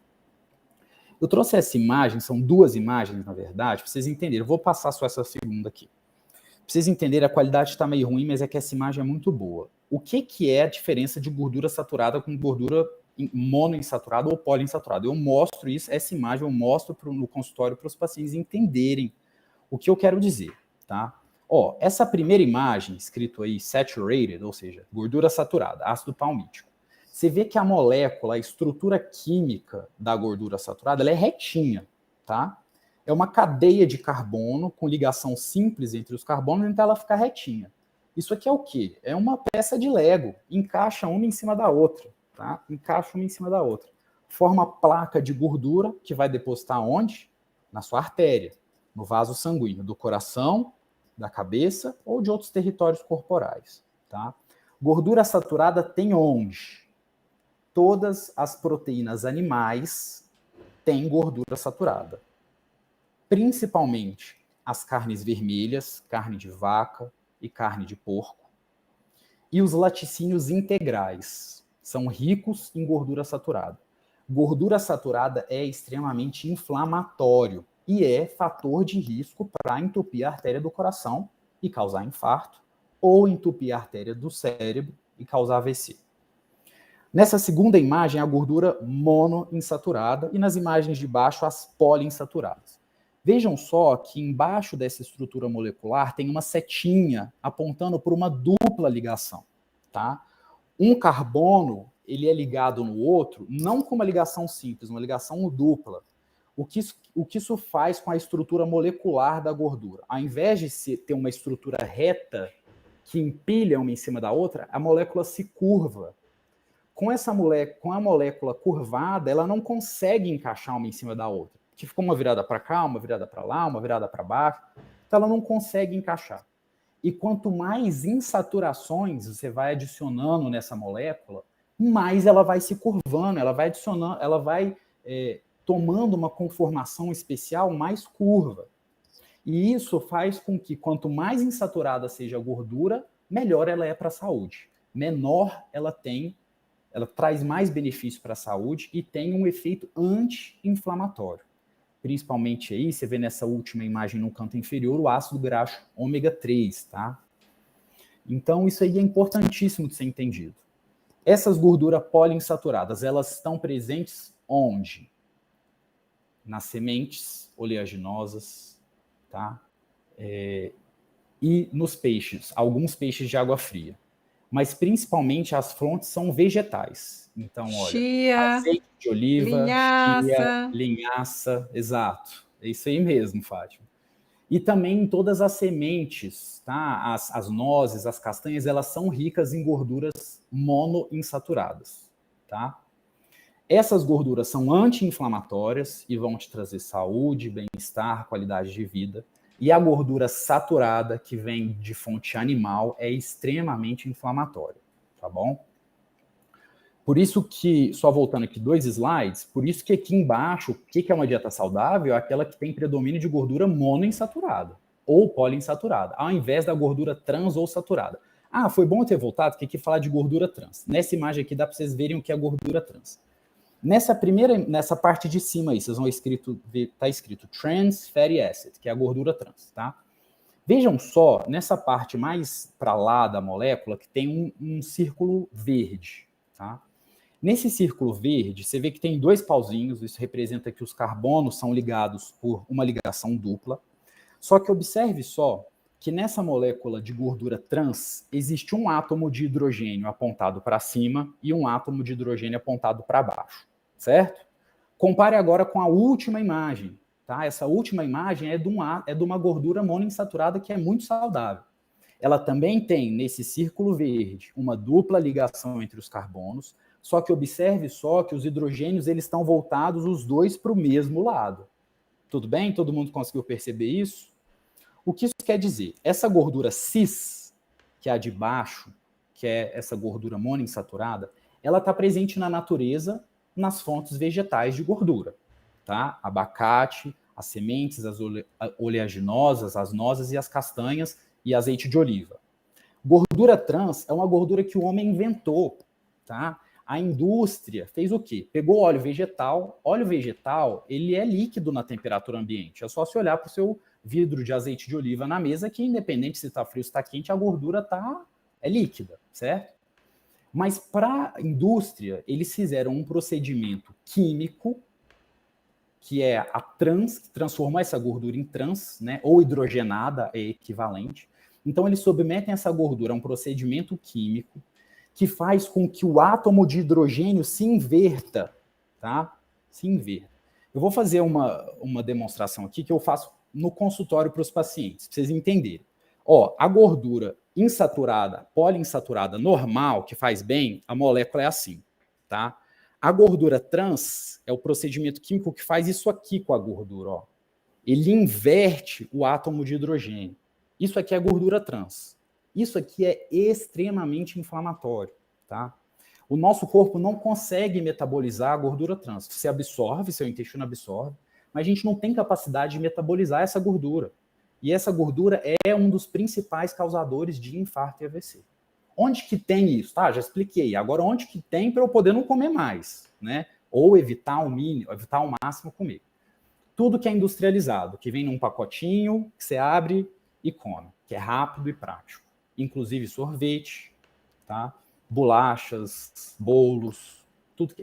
Eu trouxe essa imagem, são duas imagens, na verdade, para vocês entenderem. Eu vou passar só essa segunda aqui. Para vocês entenderem, a qualidade está meio ruim, mas é que essa imagem é muito boa. O que é a diferença de gordura saturada com gordura monoinsaturada ou poliinsaturada? Eu mostro isso, essa imagem eu mostro no consultório para os pacientes entenderem o que eu quero dizer, tá? Ó, essa primeira imagem, escrito aí saturated, ou seja, gordura saturada, ácido palmítico. Você vê que a molécula, a estrutura química da gordura saturada, ela é retinha, tá? É uma cadeia de carbono com ligação simples entre os carbonos, então ela fica retinha. Isso aqui é o quê? É uma peça de Lego, encaixa uma em cima da outra, tá? Encaixa uma em cima da outra. Forma placa de gordura que vai depositar onde? Na sua artéria, no vaso sanguíneo, do coração, da cabeça ou de outros territórios corporais, tá? Gordura saturada tem onde? Todas as proteínas animais têm gordura saturada. Principalmente as carnes vermelhas, carne de vaca e carne de porco. E os laticínios integrais são ricos em gordura saturada. Gordura saturada é extremamente inflamatório e é fator de risco para entupir a artéria do coração e causar infarto, ou entupir a artéria do cérebro e causar AVC. Nessa segunda imagem, a gordura monoinsaturada e nas imagens de baixo, as poliinsaturadas. Vejam só que embaixo dessa estrutura molecular tem uma setinha apontando por uma dupla ligação, tá? Um carbono, ele é ligado no outro, não com uma ligação simples, uma ligação dupla. O que isso faz com a estrutura molecular da gordura? Ao invés de ter uma estrutura reta que empilha uma em cima da outra, a molécula se curva. Com a molécula curvada, ela não consegue encaixar uma em cima da outra. Que ficou uma virada para cá, uma virada para lá, uma virada para baixo. Então, ela não consegue encaixar. E quanto mais insaturações você vai adicionando nessa molécula, mais ela vai se curvando, ela vai adicionando, ela vai tomando uma conformação especial mais curva. E isso faz com que quanto mais insaturada seja a gordura, melhor ela é para a saúde. Menor ela traz mais benefício para a saúde e tem um efeito anti-inflamatório. Principalmente aí, você vê nessa última imagem no canto inferior, o ácido graxo ômega 3, tá? Então, isso aí é importantíssimo de ser entendido. Essas gorduras poliinsaturadas, elas estão presentes onde? Nas sementes oleaginosas, tá? E nos peixes, alguns peixes de água fria. Mas principalmente as fontes são vegetais. Então, olha, chia, azeite de oliva, chia, linhaça. linhaça, exato. É isso aí mesmo, Fátima. E também em todas as sementes, tá? As nozes, as castanhas, elas são ricas em gorduras monoinsaturadas, tá? Essas gorduras são anti-inflamatórias e vão te trazer saúde, bem-estar, qualidade de vida. E a gordura saturada, que vem de fonte animal, é extremamente inflamatória, tá bom? Por isso que, só voltando aqui 2 slides, por isso que aqui embaixo, o que é uma dieta saudável? É aquela que tem predomínio de gordura monoinsaturada ou poliinsaturada, ao invés da gordura trans ou saturada. Ah, foi bom eu ter voltado, porque aqui falar de gordura trans. Nessa imagem aqui dá para vocês verem o que é gordura trans. Nessa parte de cima aí, vocês vão tá escrito Trans Fatty Acid, que é a gordura trans, tá? Vejam só, nessa parte mais para lá da molécula, que tem um círculo verde, tá? Nesse círculo verde, você vê que tem 2 pauzinhos, isso representa que os carbonos são ligados por uma ligação dupla. Só que observe só que nessa molécula de gordura trans, existe um átomo de hidrogênio apontado para cima e um átomo de hidrogênio apontado para baixo, certo? Compare agora com a última imagem, tá? Essa última imagem é de uma gordura monoinsaturada que é muito saudável. Ela também tem, nesse círculo verde, uma dupla ligação entre os carbonos, Só que observe só que os hidrogênios eles estão voltados os dois para o mesmo lado. Tudo bem? Todo mundo conseguiu perceber isso? O que isso quer dizer? Essa gordura cis, que é a de baixo, que é essa gordura monoinsaturada, ela está presente na natureza, nas fontes vegetais de gordura. Tá? Abacate, as sementes, as oleaginosas, as nozes e as castanhas e azeite de oliva. Gordura trans é uma gordura que o homem inventou. Tá? A indústria fez o quê? Pegou óleo vegetal. Óleo vegetal, ele é líquido na temperatura ambiente. É só se olhar para o seu vidro de azeite de oliva na mesa que, independente se está frio ou está quente, a gordura é líquida, certo? Mas para a indústria, eles fizeram um procedimento químico, que é a que transforma essa gordura em trans, né? Ou hidrogenada, é equivalente. Então, eles submetem essa gordura a um procedimento químico que faz com que o átomo de hidrogênio se inverta, tá? Se inverta. Eu vou fazer uma demonstração aqui que eu faço no consultório para os pacientes, para vocês entenderem. Ó, a gordura insaturada, poliinsaturada normal, que faz bem, a molécula é assim, tá? A gordura trans é o procedimento químico que faz isso aqui com a gordura, ó. Ele inverte o átomo de hidrogênio. Isso aqui é gordura trans. Isso aqui é extremamente inflamatório, tá? O nosso corpo não consegue metabolizar a gordura trans. Você absorve, seu intestino absorve, mas a gente não tem capacidade de metabolizar essa gordura. E essa gordura é um dos principais causadores de infarto e AVC. Onde que tem isso? Tá, já expliquei. Agora, onde que tem para eu poder não comer mais, né? Ou evitar o mínimo, evitar ao máximo comer. Tudo que é industrializado, que vem num pacotinho, que você abre e come, que é rápido e prático. Inclusive sorvete, tá? Bolachas, bolos, tudo,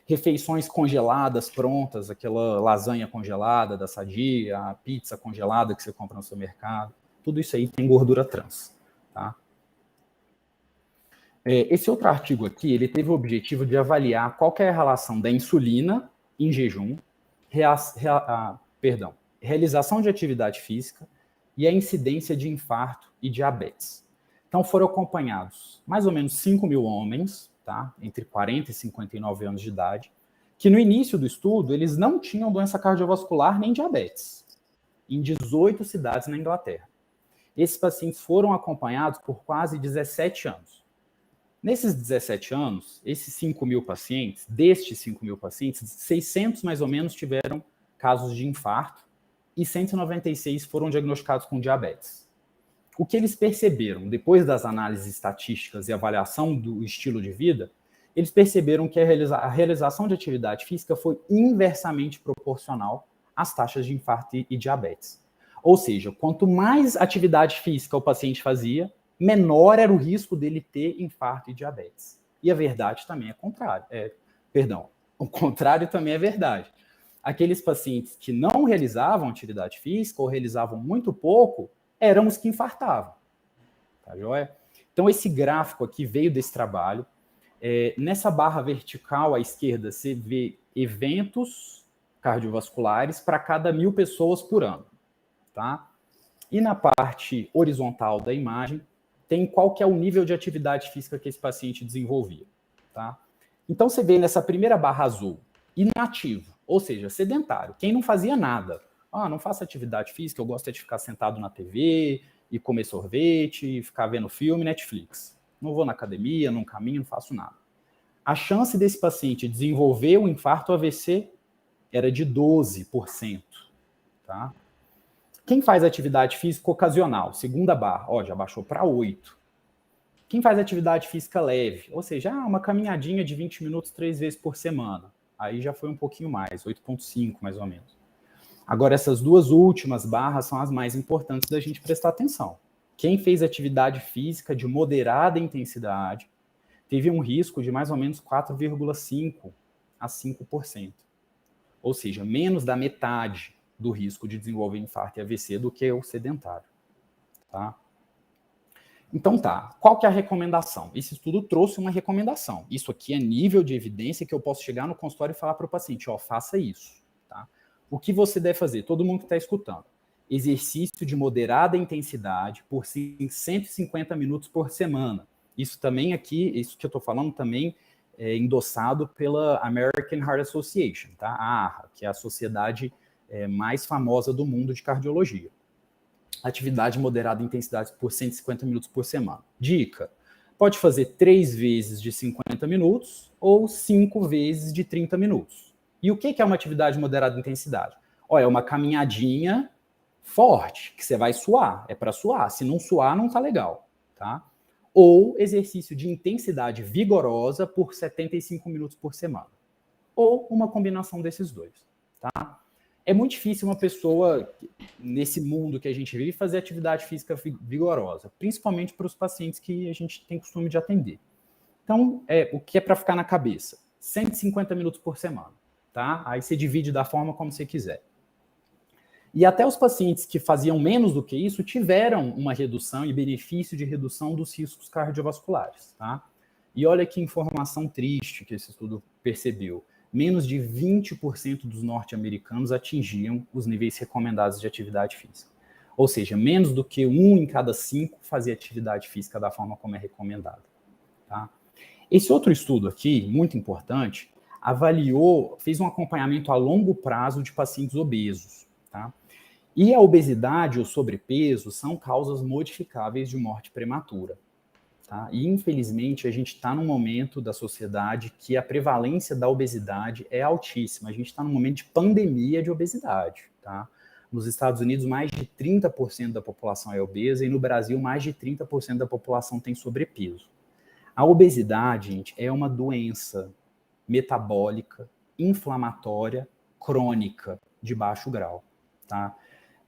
refeições congeladas prontas, aquela lasanha congelada da Sadia, a pizza congelada que você compra no supermercado, tudo isso aí tem gordura trans, tá? Esse outro artigo aqui, ele teve o objetivo de avaliar qual que é a relação da insulina em jejum, realização de atividade física e a incidência de infarto e diabetes. Então, foram acompanhados mais ou menos 5.000 homens, tá? Entre 40 e 59 anos de idade, que no início do estudo, eles não tinham doença cardiovascular nem diabetes, em 18 cidades na Inglaterra. Esses pacientes foram acompanhados por quase 17 anos. Nesses 17 anos, esses 5.000 pacientes, destes 5.000 pacientes, 600 mais ou menos tiveram casos de infarto e 196 foram diagnosticados com diabetes. O que eles perceberam, depois das análises estatísticas e avaliação do estilo de vida, eles perceberam que a realização de atividade física foi inversamente proporcional às taxas de infarto e diabetes. Ou seja, quanto mais atividade física o paciente fazia, menor era o risco dele ter infarto e diabetes. E a verdade também é contrária. O contrário também é verdade. Aqueles pacientes que não realizavam atividade física ou realizavam muito pouco, eram os que infartavam. Tá joia? Então, esse gráfico aqui veio desse trabalho. Nessa barra vertical à esquerda, você vê eventos cardiovasculares para cada 1.000 pessoas por ano. Tá? E na parte horizontal da imagem, tem qual que é o nível de atividade física que esse paciente desenvolvia. Tá? Então, você vê nessa primeira barra azul, inativo, ou seja, sedentário. Quem não fazia nada. Não faço atividade física, eu gosto de ficar sentado na TV e comer sorvete, e ficar vendo filme, Netflix. Não vou na academia, não caminho, não faço nada. A chance desse paciente desenvolver o infarto AVC era de 12%. Tá? Quem faz atividade física ocasional, segunda barra, já baixou para 8%. Quem faz atividade física leve, ou seja, uma caminhadinha de 20 minutos 3 vezes por semana, aí já foi um pouquinho mais, 8,5 mais ou menos. Agora, essas duas últimas barras são as mais importantes da gente prestar atenção. Quem fez atividade física de moderada intensidade teve um risco de mais ou menos 4,5% a 5%. Ou seja, menos da metade do risco de desenvolver infarto e AVC do que o sedentário. Tá? Então qual que é a recomendação? Esse estudo trouxe uma recomendação. Isso aqui é nível de evidência que eu posso chegar no consultório e falar para o paciente, faça isso. Tá? O que você deve fazer? Todo mundo que está escutando. Exercício de moderada intensidade por 150 minutos por semana. Isso também aqui, isso que eu estou falando também endossado pela American Heart Association, tá? A AHA, que é a sociedade mais famosa do mundo de cardiologia. Atividade moderada de intensidade por 150 minutos por semana. Dica: pode fazer 3 vezes de 50 minutos ou 5 vezes de 30 minutos. E o que é uma atividade moderada de intensidade? Olha, é uma caminhadinha forte, que você vai suar. É para suar. Se não suar, não tá legal, tá? Ou exercício de intensidade vigorosa por 75 minutos por semana. Ou uma combinação desses dois, tá? É muito difícil uma pessoa, nesse mundo que a gente vive, fazer atividade física vigorosa, principalmente para os pacientes que a gente tem costume de atender. Então, o que é para ficar na cabeça? 150 minutos por semana, tá? Aí você divide da forma como você quiser. E até os pacientes que faziam menos do que isso tiveram uma redução e benefício de redução dos riscos cardiovasculares, tá? E olha que informação triste que esse estudo percebeu. Menos de 20% dos norte-americanos atingiam os níveis recomendados de atividade física. Ou seja, menos do que 1 em cada 5 fazia atividade física da forma como é recomendada, tá? Esse outro estudo aqui, muito importante, fez um acompanhamento a longo prazo de pacientes obesos, tá? E a obesidade ou sobrepeso são causas modificáveis de morte prematura, tá? E, infelizmente, a gente está num momento da sociedade que a prevalência da obesidade é altíssima. A gente está num momento de pandemia de obesidade, tá? Nos Estados Unidos, mais de 30% da população é obesa e no Brasil, mais de 30% da população tem sobrepeso. A obesidade, gente, é uma doença metabólica, inflamatória, crônica, de baixo grau, tá?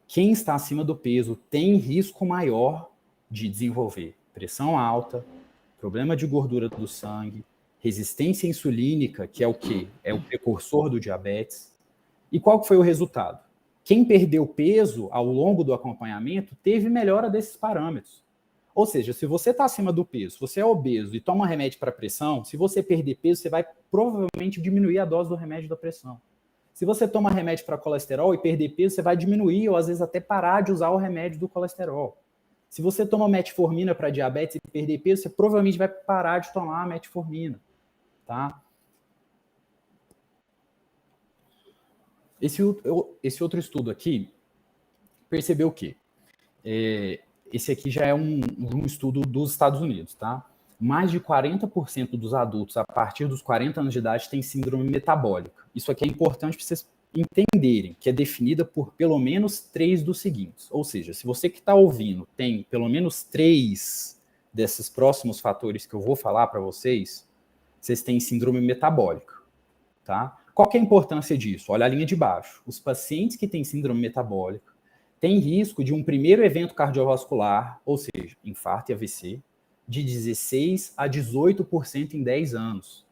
Quem está acima do peso tem risco maior de desenvolver pressão alta, problema de gordura do sangue, resistência insulínica, que é o quê? É o precursor do diabetes. E qual que foi o resultado? Quem perdeu peso ao longo do acompanhamento teve melhora desses parâmetros. Ou seja, se você está acima do peso, se você é obeso e toma remédio para pressão, se você perder peso, você vai provavelmente diminuir a dose do remédio da pressão. Se você toma remédio para colesterol e perder peso, você vai diminuir ou às vezes até parar de usar o remédio do colesterol. Se você toma metformina para diabetes e perder peso, você provavelmente vai parar de tomar a metformina, tá? Esse outro estudo aqui percebeu o quê? Esse aqui já é um estudo dos Estados Unidos, tá? Mais de 40% dos adultos a partir dos 40 anos de idade têm síndrome metabólica. Isso aqui é importante para vocês entenderem, que é definida por pelo menos 3 dos seguintes. Ou seja, se você que está ouvindo tem pelo menos 3 desses próximos fatores que eu vou falar para vocês, vocês têm síndrome metabólica, tá? Qual que é a importância disso? Olha a linha de baixo. Os pacientes que têm síndrome metabólica têm risco de um primeiro evento cardiovascular, ou seja, infarto e AVC, de 16% a 18% em 10 anos,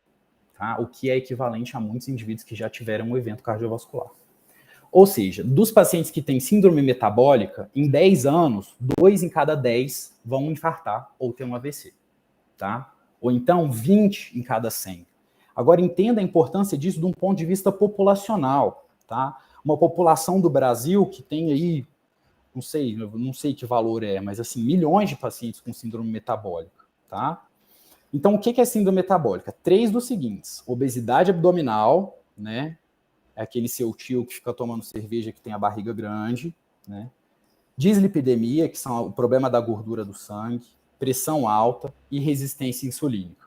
tá? O que é equivalente a muitos indivíduos que já tiveram um evento cardiovascular. Ou seja, dos pacientes que têm síndrome metabólica, em 10 anos, 2 em cada 10 vão infartar ou ter um AVC, tá? Ou então 20 em cada 100. Agora, entenda a importância disso de um ponto de vista populacional, tá? Uma população do Brasil que tem aí, não sei que valor é, mas assim, milhões de pacientes com síndrome metabólica, tá? Então, o que é síndrome metabólica? 3 dos seguintes: obesidade abdominal, né? É aquele seu tio que fica tomando cerveja que tem a barriga grande, né? Dislipidemia, que são o problema da gordura do sangue, pressão alta e resistência insulínica.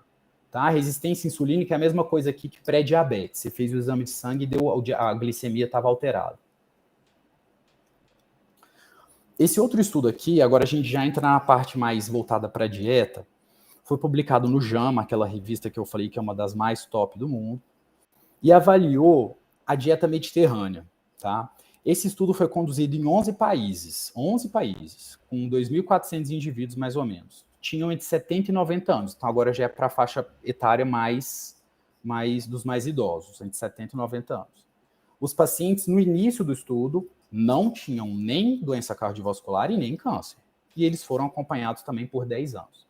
Tá? A resistência insulínica é a mesma coisa aqui que pré-diabetes. Você fez o exame de sangue e a glicemia estava alterada. Esse outro estudo aqui, agora a gente já entra na parte mais voltada para a dieta, foi publicado no JAMA, aquela revista que eu falei que é uma das mais top do mundo, e avaliou a dieta mediterrânea, tá? Esse estudo foi conduzido em 11 países, com 2.400 indivíduos mais ou menos. Tinham entre 70 e 90 anos, então agora já é para a faixa etária mais dos mais idosos, entre 70 e 90 anos. Os pacientes, no início do estudo, não tinham nem doença cardiovascular e nem câncer. E eles foram acompanhados também por 10 anos.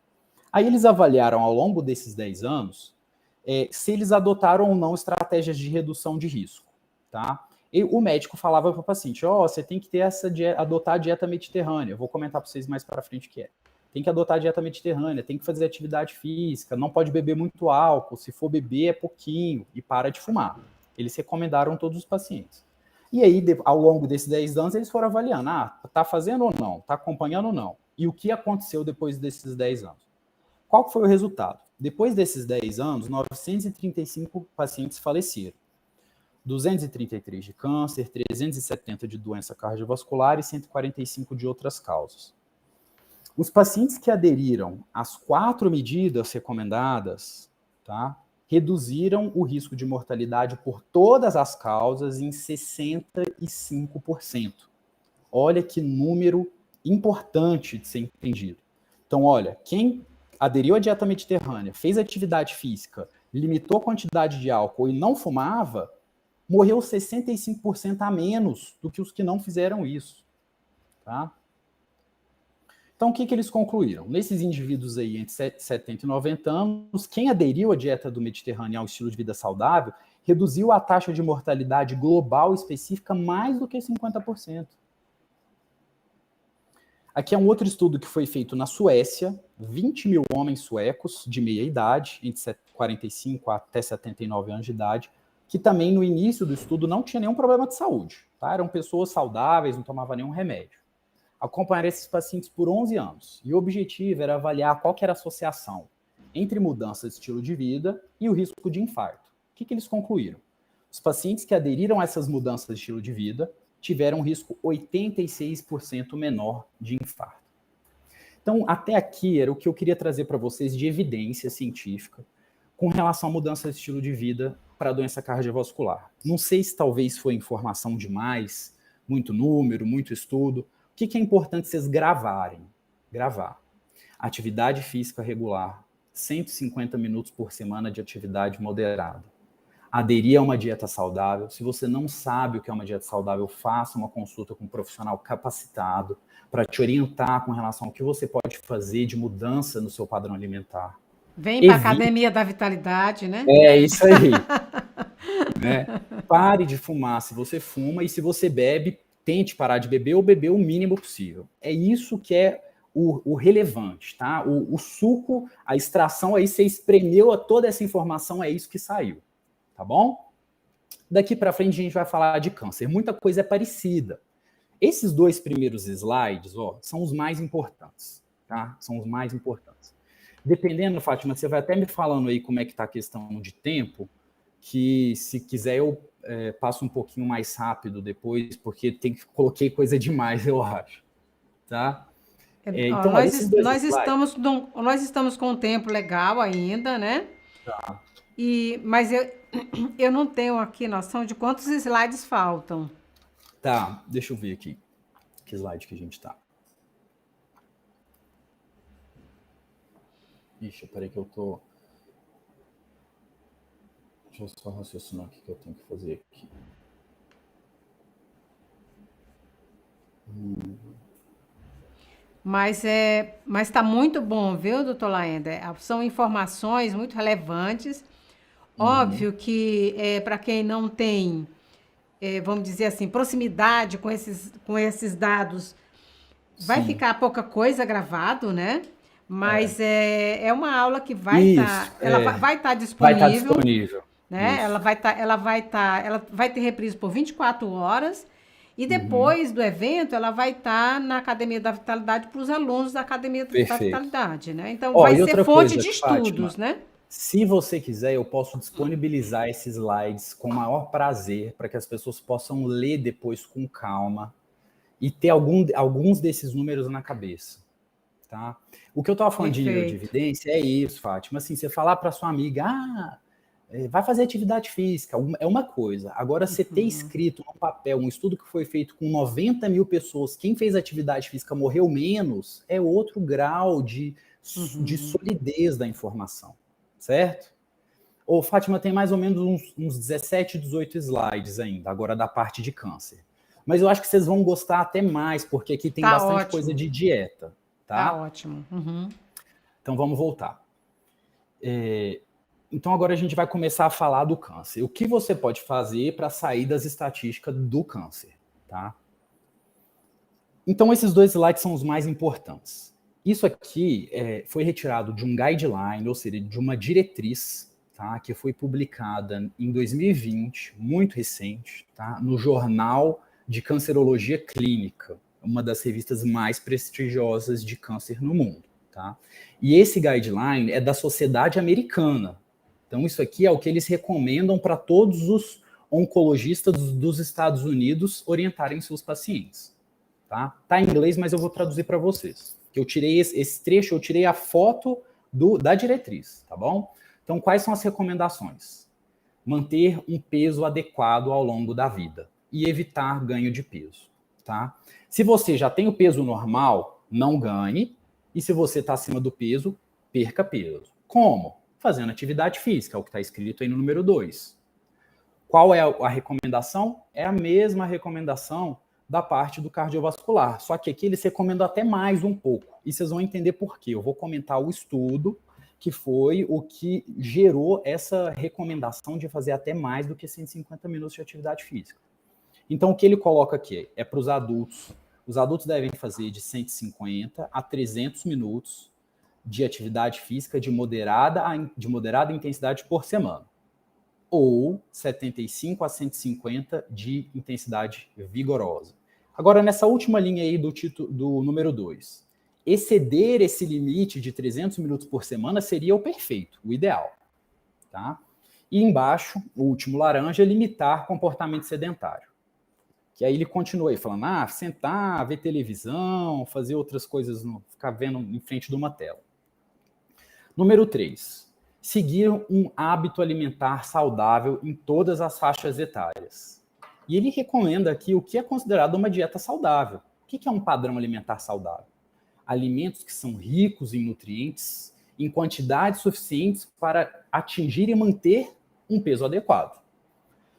Aí eles avaliaram ao longo desses 10 anos se eles adotaram ou não estratégias de redução de risco, tá? E o médico falava para o paciente, você tem que ter adotar a dieta mediterrânea. Eu vou comentar para vocês mais para frente o que é. tem que adotar a dieta mediterrânea, tem que fazer atividade física, não pode beber muito álcool, se for beber é pouquinho e para de fumar. Eles recomendaram todos os pacientes. E aí, ao longo desses 10 anos, eles foram avaliando, tá fazendo ou não, tá acompanhando ou não. E o que aconteceu depois desses 10 anos? Qual foi o resultado? Depois desses 10 anos, 935 pacientes faleceram. 233 de câncer, 370 de doença cardiovascular e 145 de outras causas. Os pacientes que aderiram às 4 medidas recomendadas, tá, reduziram o risco de mortalidade por todas as causas em 65%. Olha que número importante de ser entendido. Então, olha, quem aderiu à dieta mediterrânea, fez atividade física, limitou a quantidade de álcool e não fumava, morreu 65% a menos do que os que não fizeram isso. Tá? Então, o que eles concluíram? Nesses indivíduos aí entre 70 e 90 anos, quem aderiu à dieta do Mediterrâneo ao estilo de vida saudável, reduziu a taxa de mortalidade global específica mais do que 50%. Aqui é um outro estudo que foi feito na Suécia, 20 mil homens suecos de meia idade, entre 45 até 79 anos de idade, que também no início do estudo não tinha nenhum problema de saúde. Tá? Eram pessoas saudáveis, não tomavam nenhum remédio. Acompanhar esses pacientes por 11 anos. E o objetivo era avaliar qual que era a associação entre mudança de estilo de vida e o risco de infarto. O que eles concluíram? Os pacientes que aderiram a essas mudanças de estilo de vida tiveram um risco 86% menor de infarto. Então, até aqui era o que eu queria trazer para vocês de evidência científica com relação à mudança de estilo de vida para a doença cardiovascular. Não sei se talvez foi informação demais, muito número, muito estudo. O que é importante vocês gravarem? Gravar. Atividade física regular, 150 minutos por semana de atividade moderada. Aderir a uma dieta saudável. Se você não sabe o que é uma dieta saudável, faça uma consulta com um profissional capacitado para te orientar com relação ao que você pode fazer de mudança no seu padrão alimentar. Vem para a Academia da Vitalidade, né? É isso aí. Né? Pare de fumar se você fuma e se você bebe, tente parar de beber ou beber o mínimo possível. É isso que é o relevante, tá? O suco, a extração aí, você espremeu toda essa informação, é isso que saiu, tá bom? Daqui para frente a gente vai falar de câncer. Muita coisa é parecida. Esses 2 primeiros slides, ó, são os mais importantes, tá? São os mais importantes. Dependendo, Fátima, você vai até me falando aí como é que tá a questão de tempo, que se quiser eu passo um pouquinho mais rápido depois, porque coloquei coisa demais, eu acho, tá? Então, nós estamos com um tempo legal ainda, né? Tá. Mas eu não tenho aqui noção de quantos slides faltam. Tá, deixa eu ver aqui. Que slide que a gente tá. Ixi, peraí que eu tô... Deixa eu só raciocinar o que eu tenho que fazer aqui. Mas está muito bom, viu, doutor Laender? São informações muito relevantes. Óbvio que para quem não tem, vamos dizer assim, proximidade com esses dados, vai ficar pouca coisa gravado, né? Mas é uma aula que vai estar disponível. Vai estar disponível. Né? Ela vai ter reprise por 24 horas. E depois do evento, ela vai estar na Academia da Vitalidade para os alunos da Academia da Vitalidade, né? Então, vai ser fonte de estudos, Fátima, né? Se você quiser, eu posso disponibilizar esses slides com o maior prazer para que as pessoas possam ler depois com calma e ter alguns desses números na cabeça, tá? O que eu estava falando de nível de evidência é isso, Fátima. Assim, você falar para sua amiga, vai fazer atividade física, é uma coisa. Agora, você ter escrito no papel um estudo que foi feito com 90 mil pessoas, quem fez atividade física morreu menos, é outro grau de solidez da informação, certo? Ô, Fátima, tem mais ou menos uns 17, 18 slides ainda, agora da parte de câncer. Mas eu acho que vocês vão gostar até mais, porque aqui tem bastante coisa de dieta. Tá ótimo. Então, vamos voltar. Então, agora a gente vai começar a falar do câncer. O que você pode fazer para sair das estatísticas do câncer, tá? Então, esses 2 slides são os mais importantes. Isso aqui foi retirado de um guideline, ou seja, de uma diretriz, tá, que foi publicada em 2020, muito recente, tá, no Jornal de Cancerologia Clínica, uma das revistas mais prestigiosas de câncer no mundo. Tá? E esse guideline é da Sociedade Americana. Então, isso aqui é o que eles recomendam para todos os oncologistas dos Estados Unidos orientarem seus pacientes. Tá em inglês, mas eu vou traduzir para vocês. Eu tirei esse trecho, eu tirei a foto da diretriz, tá bom? Então, quais são as recomendações? Manter um peso adequado ao longo da vida e evitar ganho de peso, tá? Se você já tem o peso normal, não ganhe. E se você está acima do peso, perca peso. Como? Fazendo atividade física, é o que está escrito aí no número 2. Qual é a recomendação? É a mesma recomendação da parte do cardiovascular. Só que aqui eles recomendam até mais um pouco. E vocês vão entender por quê. Eu vou comentar o estudo que foi o que gerou essa recomendação de fazer até mais do que 150 minutos de atividade física. Então, o que ele coloca aqui é para os adultos. Os adultos devem fazer de 150 a 300 minutos de atividade física de moderada intensidade por semana. Ou 75 a 150 de intensidade vigorosa. Agora, nessa última linha aí do número 2, exceder esse limite de 300 minutos por semana seria o perfeito, o ideal. Tá? E embaixo, o último laranja, limitar comportamento sedentário. Que aí ele continua aí falando, sentar, ver televisão, fazer outras coisas, ficar vendo em frente de uma tela. Número 3, seguir um hábito alimentar saudável em todas as faixas etárias. E ele recomenda aqui o que é considerado uma dieta saudável. O que é um padrão alimentar saudável? Alimentos que são ricos em nutrientes, em quantidades suficientes para atingir e manter um peso adequado.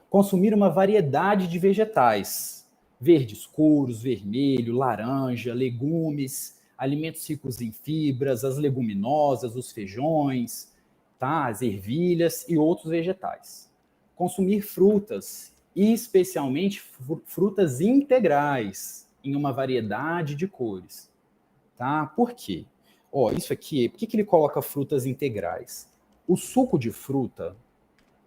Consumir uma variedade de vegetais, verde escuros, vermelho, laranja, legumes, alimentos ricos em fibras, as leguminosas, os feijões, tá? As ervilhas e outros vegetais. Consumir frutas, e especialmente frutas integrais, em uma variedade de cores. Tá? Por quê? Isso aqui, por que ele coloca frutas integrais? O suco de fruta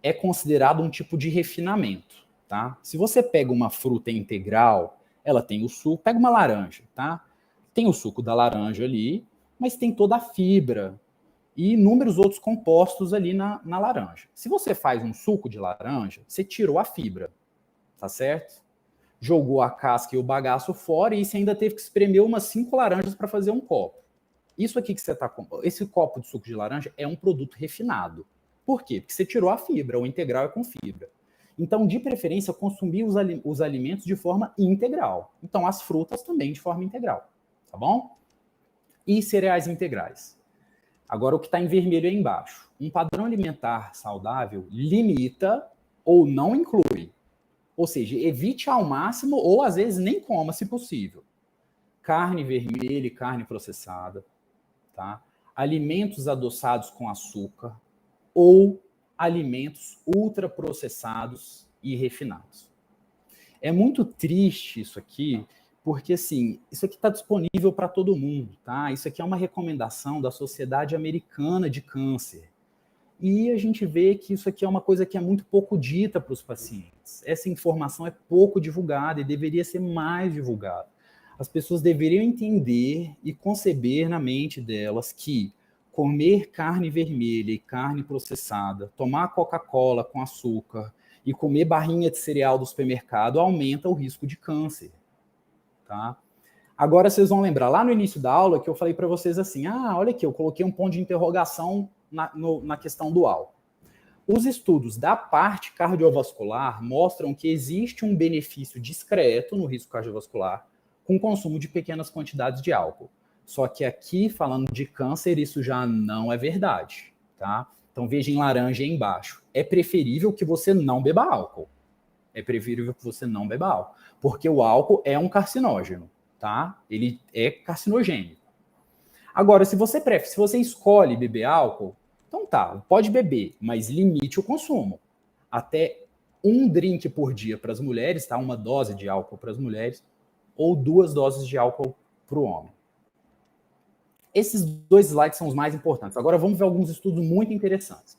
é considerado um tipo de refinamento, tá? Se você pega uma fruta integral, ela tem o suco, pega uma laranja, tá? Tem o suco da laranja ali, mas tem toda a fibra e inúmeros outros compostos ali na laranja. Se você faz um suco de laranja, você tirou a fibra, tá certo? Jogou a casca e o bagaço fora e você ainda teve que espremer umas 5 laranjas para fazer um copo. Isso aqui que você está com, esse copo de suco de laranja é um produto refinado. Por quê? Porque você tirou a fibra, o integral é com fibra. Então, de preferência, consumir os alimentos de forma integral. Então, as frutas também de forma integral, tá bom? E cereais integrais. Agora, o que está em vermelho aí embaixo. Um padrão alimentar saudável limita ou não inclui. Ou seja, evite ao máximo ou, às vezes, nem coma, se possível. Carne vermelha e carne processada, tá? Alimentos adoçados com açúcar, ou alimentos ultraprocessados e refinados. É muito triste isso aqui, porque assim, isso aqui está disponível para todo mundo, tá? Isso aqui é uma recomendação da Sociedade Americana de Câncer. E a gente vê que isso aqui é uma coisa que é muito pouco dita para os pacientes. Essa informação é pouco divulgada e deveria ser mais divulgada. As pessoas deveriam entender e conceber na mente delas que comer carne vermelha e carne processada, tomar Coca-Cola com açúcar e comer barrinha de cereal do supermercado aumenta o risco de câncer. Tá? Agora vocês vão lembrar, lá no início da aula, que eu falei para vocês assim, olha aqui, eu coloquei um ponto de interrogação na questão do álcool. Os estudos da parte cardiovascular mostram que existe um benefício discreto no risco cardiovascular com o consumo de pequenas quantidades de álcool. Só que aqui, falando de câncer, isso já não é verdade, tá? Então, veja em laranja aí embaixo. É preferível que você não beba álcool. É preferível que você não beba álcool. Porque o álcool é um carcinógeno, tá? Ele é carcinogênico. Agora, se você escolhe beber álcool, então tá, pode beber, mas limite o consumo. Até 1 drink por dia para as mulheres, tá? 1 dose de álcool para as mulheres, ou 2 doses de álcool para o homem. Esses 2 slides são os mais importantes. Agora vamos ver alguns estudos muito interessantes.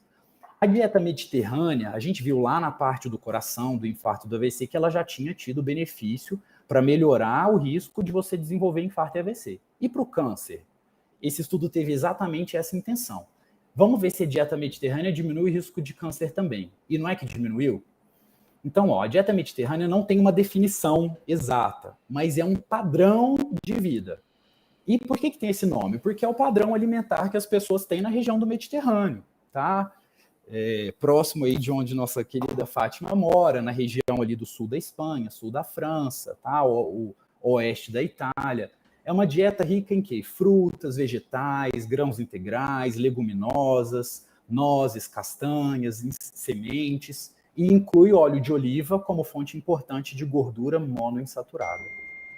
A dieta mediterrânea, a gente viu lá na parte do coração, do infarto do AVC, que ela já tinha tido benefício para melhorar o risco de você desenvolver infarto e AVC. E para o câncer? Esse estudo teve exatamente essa intenção. Vamos ver se a dieta mediterrânea diminui o risco de câncer também. E não é que diminuiu? Então, a dieta mediterrânea não tem uma definição exata, mas é um padrão de vida. E por que tem esse nome? Porque é o padrão alimentar que as pessoas têm na região do Mediterrâneo, tá? Próximo aí de onde nossa querida Fátima mora, na região ali do sul da Espanha, sul da França, tá? O oeste da Itália. É uma dieta rica em quê? Frutas, vegetais, grãos integrais, leguminosas, nozes, castanhas, sementes, e inclui óleo de oliva como fonte importante de gordura monoinsaturada.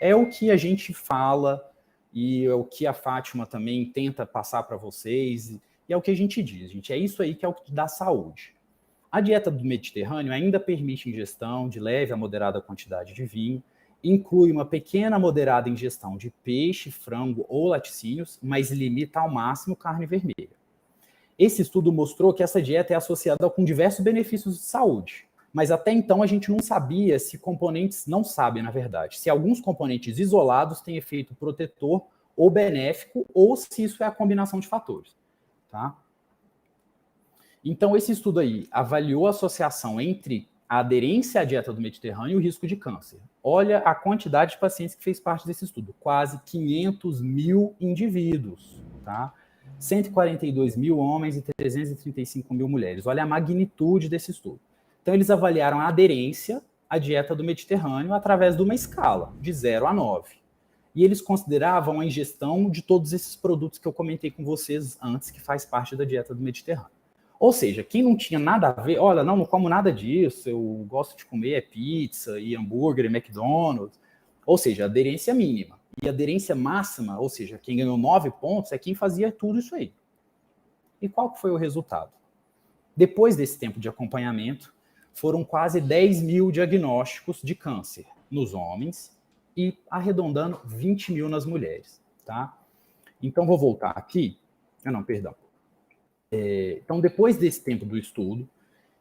É o que a gente fala e é o que a Fátima também tenta passar para vocês, e é o que a gente diz, gente. É isso aí que é o que dá saúde. A dieta do Mediterrâneo ainda permite ingestão de leve a moderada quantidade de vinho, inclui uma pequena moderada ingestão de peixe, frango ou laticínios, mas limita ao máximo carne vermelha. Esse estudo mostrou que essa dieta é associada com diversos benefícios de saúde, mas até então a gente não sabia se componentes, não sabe na verdade, se alguns componentes isolados têm efeito protetor ou benéfico, ou se isso é a combinação de fatores, tá? Então esse estudo aí avaliou a associação entre a aderência à dieta do Mediterrâneo e o risco de câncer. Olha a quantidade de pacientes que fez parte desse estudo, quase 500 mil indivíduos, tá? 142 mil homens e 335 mil mulheres. Olha a magnitude desse estudo. Então, eles avaliaram a aderência à dieta do Mediterrâneo através de uma escala, de 0 a 9. E eles consideravam a ingestão de todos esses produtos que eu comentei com vocês antes, que faz parte da dieta do Mediterrâneo. Ou seja, quem não tinha nada a ver, olha, não como nada disso, eu gosto de comer pizza e hambúrguer e McDonald's. Ou seja, aderência mínima. E aderência máxima, ou seja, quem ganhou 9 pontos é quem fazia tudo isso aí. E qual foi o resultado? Depois desse tempo de acompanhamento, foram quase 10 mil diagnósticos de câncer nos homens e, arredondando, 20 mil nas mulheres, tá? Então, vou voltar aqui. Então, depois desse tempo do estudo,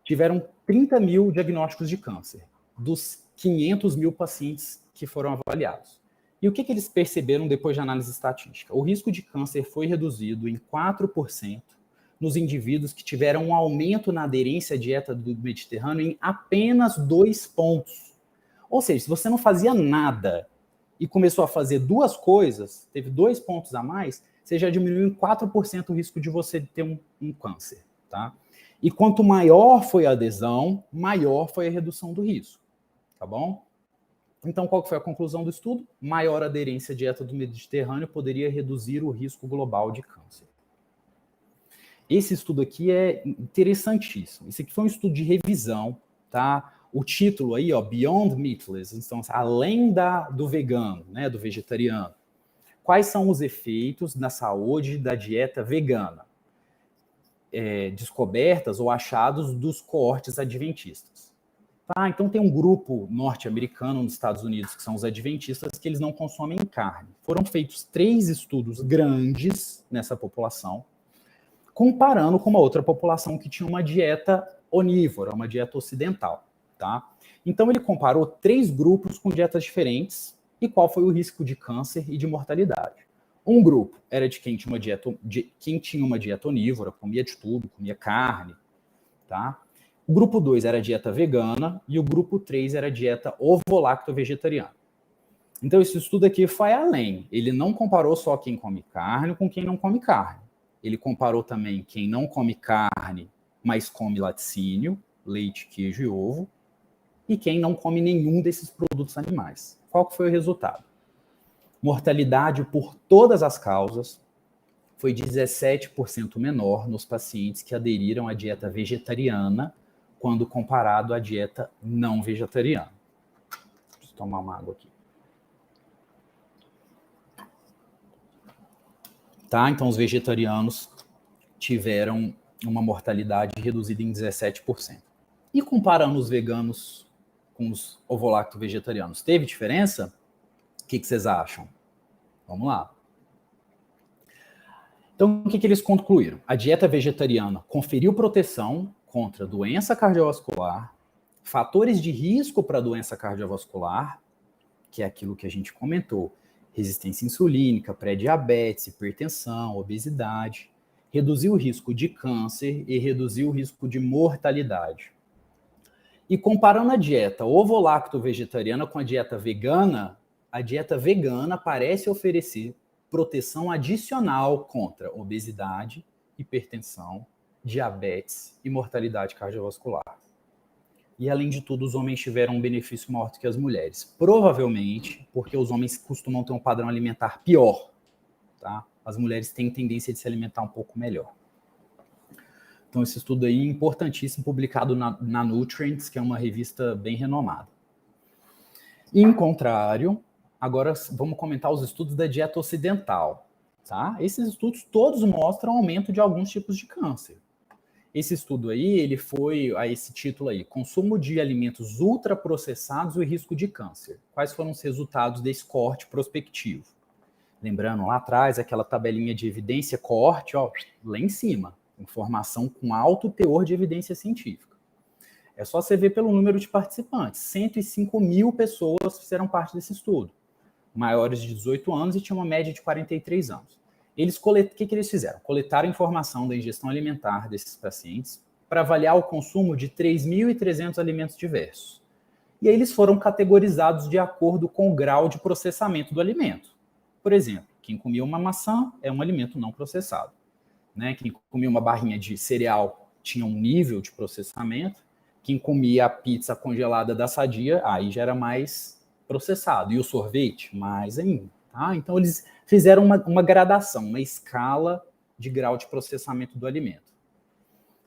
tiveram 30 mil diagnósticos de câncer, dos 500 mil pacientes que foram avaliados. E o que eles perceberam depois de análise estatística? O risco de câncer foi reduzido em 4% nos indivíduos que tiveram um aumento na aderência à dieta do Mediterrâneo em apenas 2 pontos. Ou seja, se você não fazia nada e começou a fazer 2 coisas, teve 2 pontos a mais, você já diminuiu em 4% o risco de você ter um câncer, tá? E quanto maior foi a adesão, maior foi a redução do risco, tá bom? Então, qual foi a conclusão do estudo? Maior aderência à dieta do Mediterrâneo poderia reduzir o risco global de câncer. Esse estudo aqui é interessantíssimo. Esse aqui foi um estudo de revisão, tá? O título aí, ó, Beyond Meatless, então, além do vegano, né, do vegetariano. Quais são os efeitos na saúde da dieta vegana? Descobertas ou achados dos coortes adventistas. Tá, então tem um grupo norte-americano nos Estados Unidos, que são os adventistas, que eles não consomem carne. Foram feitos 3 estudos grandes nessa população, comparando com uma outra população que tinha uma dieta onívora, uma dieta ocidental. Tá? Então ele comparou 3 grupos com dietas diferentes e qual foi o risco de câncer e de mortalidade. Um grupo era de quem tinha uma dieta onívora, comia de tudo, comia carne, tá? O grupo 2 era dieta vegana e o grupo 3 era dieta ovo-lacto-vegetariana. Então, esse estudo aqui foi além. Ele não comparou só quem come carne com quem não come carne. Ele comparou também quem não come carne, mas come laticínio, leite, queijo e ovo, e quem não come nenhum desses produtos animais. Qual que foi o resultado? Mortalidade por todas as causas foi 17% menor nos pacientes que aderiram à dieta vegetariana quando comparado à dieta não vegetariana. Deixa eu tomar uma água aqui. Tá? Então, os vegetarianos tiveram uma mortalidade reduzida em 17%. E comparando os veganos com os ovo-lacto-vegetarianos, teve diferença? O que vocês acham? Vamos lá. Então, o que eles concluíram? A dieta vegetariana conferiu proteção contra doença cardiovascular, fatores de risco para doença cardiovascular, que é aquilo que a gente comentou, resistência insulínica, pré-diabetes, hipertensão, obesidade, reduziu o risco de câncer e reduziu o risco de mortalidade. E comparando a dieta ovo-lacto-vegetariana com a dieta vegana parece oferecer proteção adicional contra obesidade, hipertensão, diabetes e mortalidade cardiovascular. E, além de tudo, os homens tiveram um benefício maior do que as mulheres. Provavelmente porque os homens costumam ter um padrão alimentar pior. Tá? As mulheres têm tendência de se alimentar um pouco melhor. Então, esse estudo aí é importantíssimo, publicado na Nutrients, que é uma revista bem renomada. Em contrário, agora vamos comentar os estudos da dieta ocidental. Tá? Esses estudos todos mostram aumento de alguns tipos de câncer. Esse estudo aí, ele foi a esse título aí, Consumo de Alimentos Ultraprocessados e o Risco de Câncer. Quais foram os resultados desse corte prospectivo? Lembrando lá atrás, aquela tabelinha de evidência corte, ó, lá em cima, informação com alto teor de evidência científica. É só você ver pelo número de participantes. 105 mil pessoas fizeram parte desse estudo, maiores de 18 anos e tinha uma média de 43 anos. O que eles fizeram? Coletaram informação da ingestão alimentar desses pacientes para avaliar o consumo de 3.300 alimentos diversos. E aí eles foram categorizados de acordo com o grau de processamento do alimento. Por exemplo, quem comia uma maçã é um alimento não processado. Né? Quem comia uma barrinha de cereal tinha um nível de processamento. Quem comia a pizza congelada da Sadia, aí já era mais processado. E o sorvete, mais ainda. Tá? Então, eles fizeram uma gradação, uma escala de grau de processamento do alimento.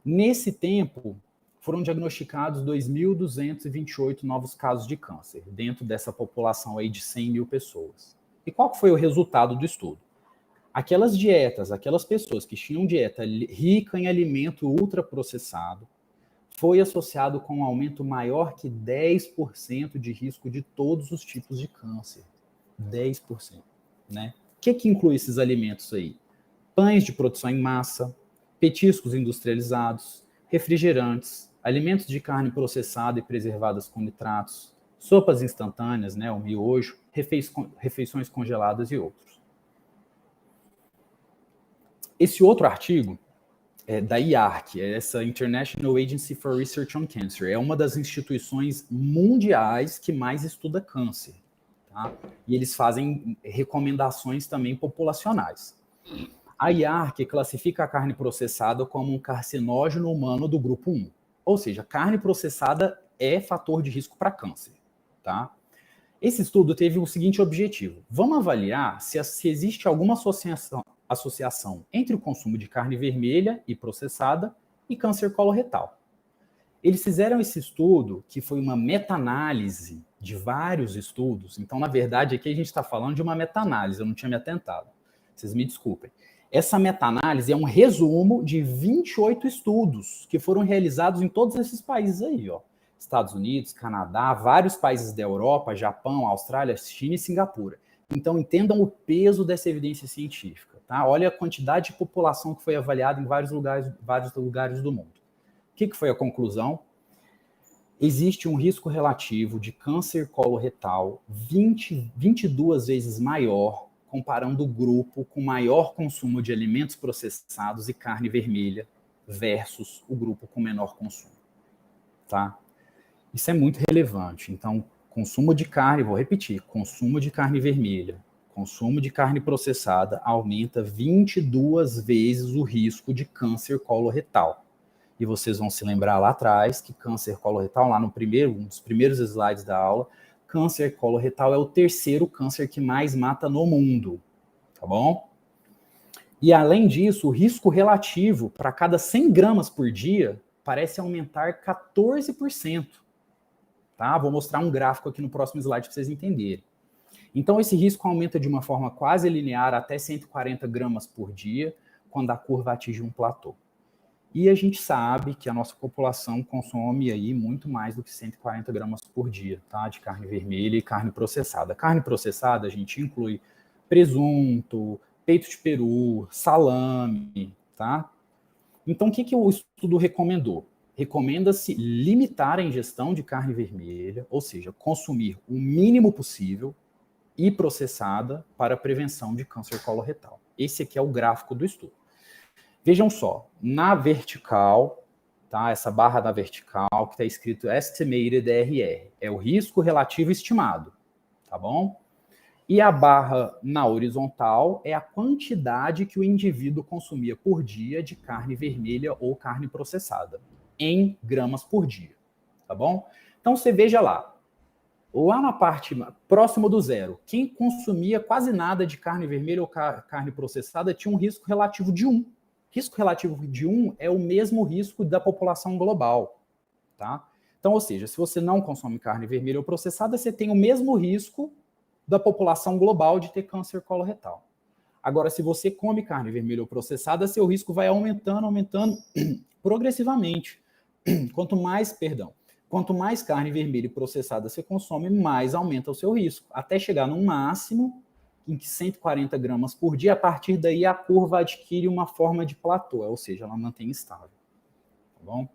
Nesse tempo, foram diagnosticados 2.228 novos casos de câncer, dentro dessa população aí de 100 mil pessoas. E qual foi o resultado do estudo? Aquelas dietas, aquelas pessoas que tinham dieta rica em alimento ultraprocessado, foi associado com um aumento maior que 10% de risco de todos os tipos de câncer. 10%. Né? O que inclui esses alimentos aí? Pães de produção em massa, petiscos industrializados, refrigerantes, alimentos de carne processada e preservadas com nitratos, sopas instantâneas, né, o miojo, refeições congeladas e outros. Esse outro artigo é da IARC, essa International Agency for Research on Cancer, é uma das instituições mundiais que mais estuda câncer. Tá? E eles fazem recomendações também populacionais. A IARC classifica a carne processada como um carcinógeno humano do grupo 1. Ou seja, carne processada é fator de risco para câncer. Tá? Esse estudo teve o seguinte objetivo. Vamos avaliar se existe alguma associação entre o consumo de carne vermelha e processada e câncer coloretal. Eles fizeram esse estudo, que foi uma meta-análise de vários estudos. Então, na verdade, aqui a gente está falando de uma meta-análise, eu não tinha me atentado. Vocês me desculpem. Essa meta-análise é um resumo de 28 estudos que foram realizados em todos esses países aí, ó. Estados Unidos, Canadá, vários países da Europa, Japão, Austrália, China e Singapura. Então, entendam o peso dessa evidência científica. Tá? Olha a quantidade de população que foi avaliada em vários lugares do mundo. O que foi a conclusão? Existe um risco relativo de câncer coloretal 22 vezes maior, comparando o grupo com maior consumo de alimentos processados e carne vermelha versus o grupo com menor consumo. Tá? Isso é muito relevante. Então, consumo de carne, vou repetir, consumo de carne vermelha, consumo de carne processada aumenta 22 vezes o risco de câncer coloretal. E vocês vão se lembrar lá atrás que câncer coloretal, lá no um dos primeiros slides da aula, câncer coloretal é o terceiro câncer que mais mata no mundo, tá bom? E além disso, o risco relativo para cada 100 gramas por dia parece aumentar 14%. Tá? Vou mostrar um gráfico aqui no próximo slide para vocês entenderem. Então, esse risco aumenta de uma forma quase linear até 140 gramas por dia, quando a curva atinge um platô. E a gente sabe que a nossa população consome aí muito mais do que 140 gramas por dia, tá? De carne vermelha e carne processada. Carne processada, a gente inclui presunto, peito de peru, salame, tá? Então, o que o estudo recomendou? Recomenda-se limitar a ingestão de carne vermelha, ou seja, consumir o mínimo possível e processada para a prevenção de câncer coloretal. Esse aqui é o gráfico do estudo. Vejam só, na vertical, tá? Essa barra da vertical que está escrito Estimated RR, é o risco relativo estimado, tá bom? E a barra na horizontal é a quantidade que o indivíduo consumia por dia de carne vermelha ou carne processada, em gramas por dia, tá bom? Então você veja lá na parte próximo do zero, quem consumia quase nada de carne vermelha ou carne processada tinha um risco relativo de 1. Risco relativo de 1 é o mesmo risco da população global, tá? Então, ou seja, se você não consome carne vermelha ou processada, você tem o mesmo risco da população global de ter câncer coloretal. Agora, se você come carne vermelha ou processada, seu risco vai aumentando progressivamente. Quanto mais carne vermelha e processada você consome, mais aumenta o seu risco, até chegar num máximo em que 140 gramas por dia. A partir daí, a curva adquire uma forma de platô, ou seja, ela mantém estável. Tá bom?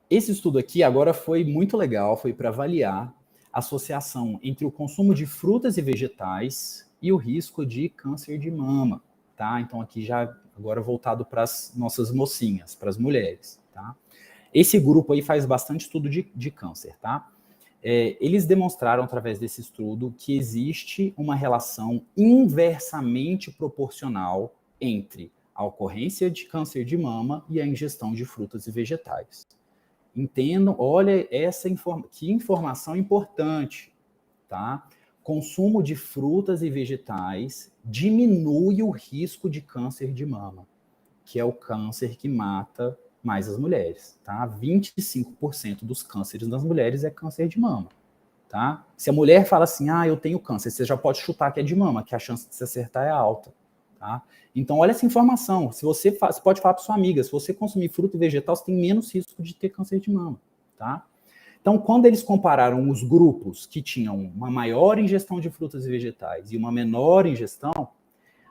Esse estudo aqui agora foi muito legal, foi para avaliar a associação entre o consumo de frutas e vegetais e o risco de câncer de mama, tá? Então aqui já agora voltado para as nossas mocinhas, para as mulheres, tá? Esse grupo aí faz bastante estudo de câncer, tá? Eles demonstraram através desse estudo que existe uma relação inversamente proporcional entre a ocorrência de câncer de mama e a ingestão de frutas e vegetais. Entendam, olha que informação importante, tá? Consumo de frutas e vegetais diminui o risco de câncer de mama, que é o câncer que mata mais as mulheres, tá? 25% dos cânceres nas mulheres é câncer de mama, tá? Se a mulher fala assim, eu tenho câncer, você já pode chutar que é de mama, que a chance de se acertar é alta, tá? Então, olha essa informação. Você pode falar para sua amiga, se você consumir fruta e vegetal, você tem menos risco de ter câncer de mama, tá? Então, quando eles compararam os grupos que tinham uma maior ingestão de frutas e vegetais e uma menor ingestão,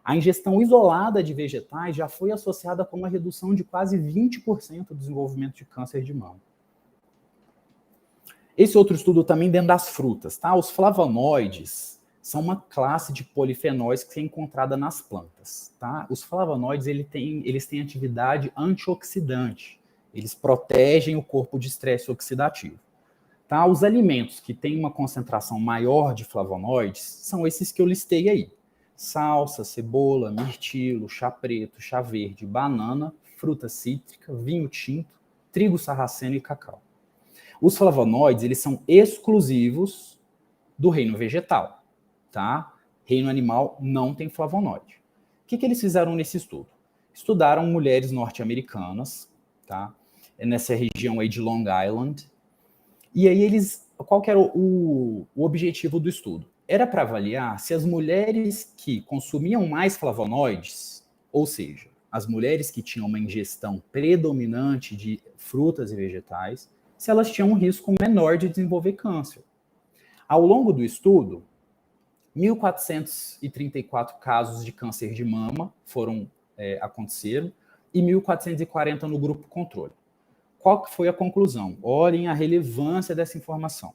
a ingestão isolada de vegetais já foi associada com uma redução de quase 20% do desenvolvimento de câncer de mama. Esse outro estudo também dentro das frutas, tá? Os flavonoides são uma classe de polifenóis que é encontrada nas plantas, tá? Os flavonoides, eles têm atividade antioxidante. Eles protegem o corpo de estresse oxidativo. Tá? Os alimentos que têm uma concentração maior de flavonoides são esses que eu listei aí. Salsa, cebola, mirtilo, chá preto, chá verde, banana, fruta cítrica, vinho tinto, trigo sarraceno e cacau. Os flavonoides, eles são exclusivos do reino vegetal, tá? Reino animal não tem flavonoide. O que eles fizeram nesse estudo? Estudaram mulheres norte-americanas, tá? Nessa região aí de Long Island. E aí qual que era o objetivo do estudo? Era para avaliar se as mulheres que consumiam mais flavonoides, ou seja, as mulheres que tinham uma ingestão predominante de frutas e vegetais, se elas tinham um risco menor de desenvolver câncer. Ao longo do estudo, 1.434 casos de câncer de mama aconteceram e 1.440 no grupo controle. Qual que foi a conclusão? Olhem a relevância dessa informação.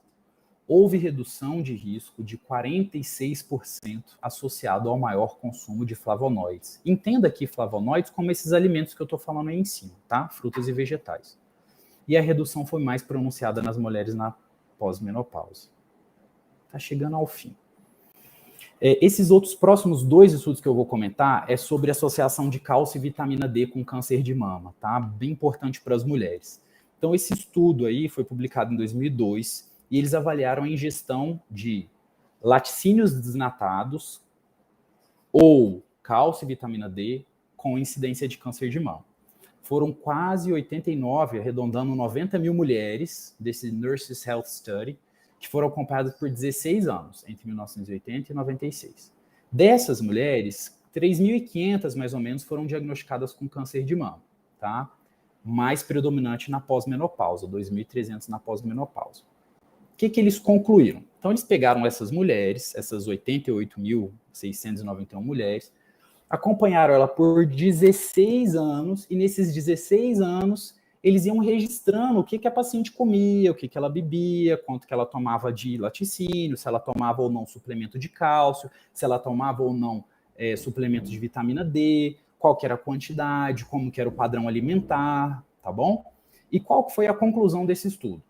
Houve redução de risco de 46% associado ao maior consumo de flavonoides. Entenda aqui flavonoides como esses alimentos que eu estou falando aí em cima, tá? Frutas e vegetais. E a redução foi mais pronunciada nas mulheres na pós-menopausa. Está chegando ao fim. Esses outros próximos 2 estudos que eu vou comentar é sobre associação de cálcio e vitamina D com câncer de mama, tá? Bem importante para as mulheres. Então, esse estudo aí foi publicado em 2002 e eles avaliaram a ingestão de laticínios desnatados ou cálcio e vitamina D com incidência de câncer de mama. Foram quase 89, arredondando 90 mil mulheres desse Nurses Health Study, que foram acompanhadas por 16 anos, entre 1980 e 96. Dessas mulheres, 3.500 mais ou menos foram diagnosticadas com câncer de mama, tá? Mais predominante na pós-menopausa, 2.300 na pós-menopausa. O que eles concluíram? Então, eles pegaram essas mulheres, essas 88.691 mulheres, acompanharam ela por 16 anos, e nesses 16 anos, eles iam registrando o que a paciente comia, o que ela bebia, quanto que ela tomava de laticínio, se ela tomava ou não suplemento de cálcio, se ela tomava ou não suplemento de vitamina D, qual que era a quantidade, como que era o padrão alimentar, tá bom? E qual que foi a conclusão desse estudo?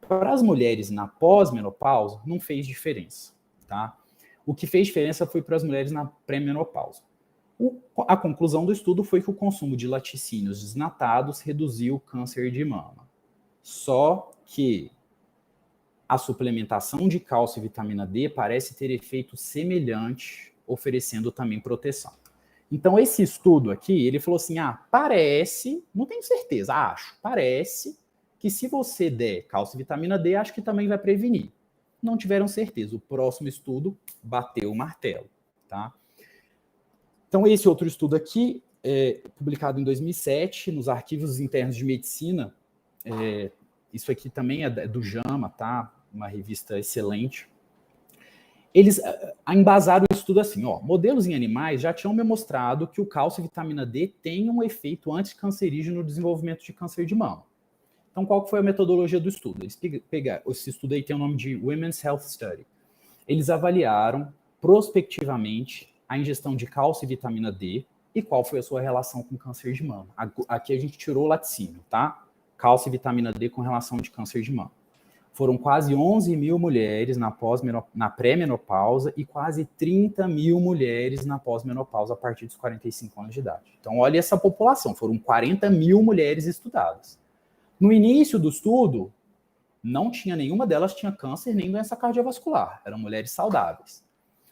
Para as mulheres na pós-menopausa, não fez diferença, tá? O que fez diferença foi para as mulheres na pré-menopausa. A conclusão do estudo foi que o consumo de laticínios desnatados reduziu o câncer de mama. Só que a suplementação de cálcio e vitamina D parece ter efeito semelhante, oferecendo também proteção. Então, esse estudo aqui, ele falou assim, parece, não tenho certeza, parece que se você der cálcio e vitamina D, acho que também vai prevenir. Não tiveram certeza. O próximo estudo bateu o martelo, tá? Então, esse outro estudo aqui, publicado em 2007, nos Arquivos Internos de Medicina, isso aqui também é do JAMA, tá? Uma revista excelente. Eles embasaram o estudo assim, modelos em animais já tinham demonstrado que o cálcio e vitamina D têm um efeito anticancerígeno no desenvolvimento de câncer de mama. Então, qual foi a metodologia do estudo? Eles pegaram, esse estudo aí tem o nome de Women's Health Study. Eles avaliaram prospectivamente a ingestão de cálcio e vitamina D e qual foi a sua relação com câncer de mama. Aqui a gente tirou o laticínio, tá? Cálcio e vitamina D com relação de câncer de mama. Foram quase 11 mil mulheres na pré-menopausa e quase 30 mil mulheres na pós-menopausa a partir dos 45 anos de idade. Então, olha essa população, foram 40 mil mulheres estudadas. No início do estudo, não tinha nenhuma delas tinha câncer nem doença cardiovascular, eram mulheres saudáveis.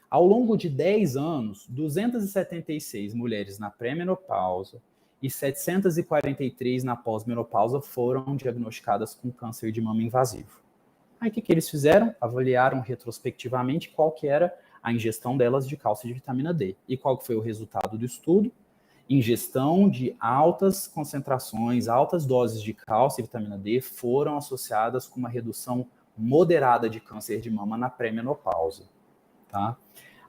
Ao longo de 10 anos, 276 mulheres na pré-menopausa e 743 na pós-menopausa foram diagnosticadas com câncer de mama invasivo. Aí o que eles fizeram? Avaliaram retrospectivamente qual que era a ingestão delas de cálcio e de vitamina D. E qual que foi o resultado do estudo? Ingestão de altas concentrações, altas doses de cálcio e vitamina D foram associadas com uma redução moderada de câncer de mama na pré-menopausa. Tá?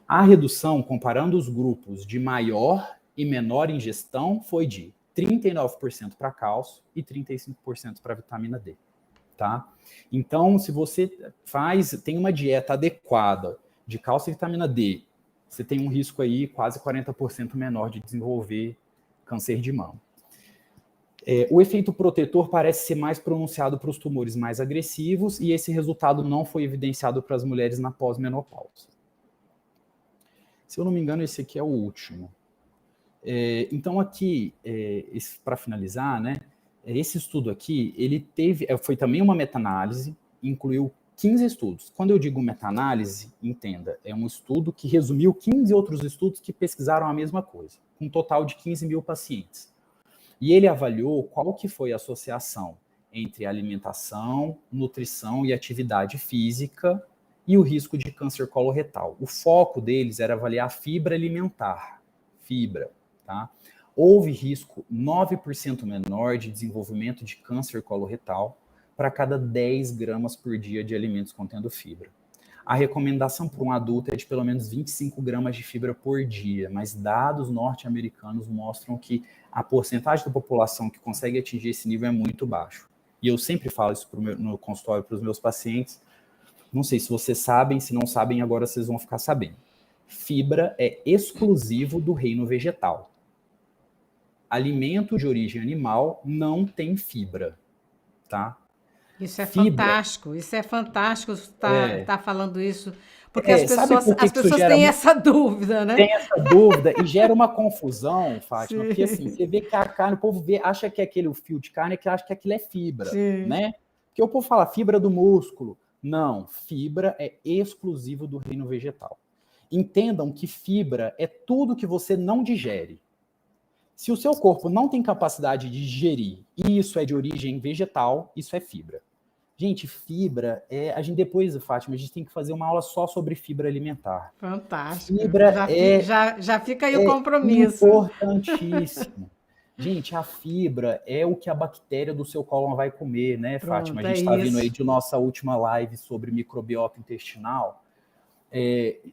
A redução, comparando os grupos de maior e menor ingestão, foi de 39% para cálcio e 35% para vitamina D. Tá? Então, se você tem uma dieta adequada de cálcio e vitamina D, você tem um risco aí quase 40% menor de desenvolver câncer de mama. O efeito protetor parece ser mais pronunciado para os tumores mais agressivos e esse resultado não foi evidenciado para as mulheres na pós-menopausa. Se eu não me engano, esse aqui é o último. Então, aqui, para finalizar, né, esse estudo aqui, ele foi também uma meta-análise, incluiu 15 estudos. Quando eu digo meta-análise, entenda, é um estudo que resumiu 15 outros estudos que pesquisaram a mesma coisa, com um total de 15 mil pacientes. E ele avaliou qual que foi a associação entre alimentação, nutrição e atividade física e o risco de câncer coloretal. O foco deles era avaliar a fibra alimentar, tá? Houve risco 9% menor de desenvolvimento de câncer coloretal para cada 10 gramas por dia de alimentos contendo fibra. A recomendação para um adulto é de pelo menos 25 gramas de fibra por dia, mas dados norte-americanos mostram que a porcentagem da população que consegue atingir esse nível é muito baixo. E eu sempre falo isso no consultório para os meus pacientes. Não sei se vocês sabem, se não sabem, agora vocês vão ficar sabendo. Fibra é exclusivo do reino vegetal. Alimento de origem animal não tem fibra, tá? Isso é fantástico tá falando isso, porque as pessoas têm essa dúvida, né? Tem essa dúvida e gera uma confusão, Fátima, porque assim, você vê que a carne, o povo acha que é aquele fio de carne, que acha que aquilo é fibra, né? Porque o povo fala fibra do músculo. Não, fibra é exclusivo do reino vegetal. Entendam que fibra é tudo que você não digere. Se o seu corpo não tem capacidade de digerir e isso é de origem vegetal, isso é fibra. Gente, fibra a gente depois, Fátima, a gente tem que fazer uma aula só sobre fibra alimentar. Fantástico. Fibra já fica aí o compromisso. Importantíssimo. Gente, a fibra é o que a bactéria do seu cólon vai comer, né, Fátima? A Pronto, é gente está vindo aí isso. de nossa última live sobre microbiota intestinal.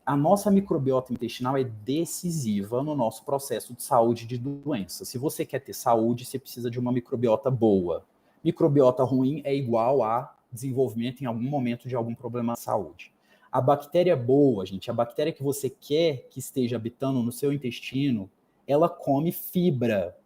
A nossa microbiota intestinal é decisiva no nosso processo de saúde e de doença. Se você quer ter saúde, você precisa de uma microbiota boa. Microbiota ruim é igual a desenvolvimento em algum momento de algum problema de saúde. A bactéria boa, gente, a bactéria que você quer que esteja habitando no seu intestino, ela come fibra.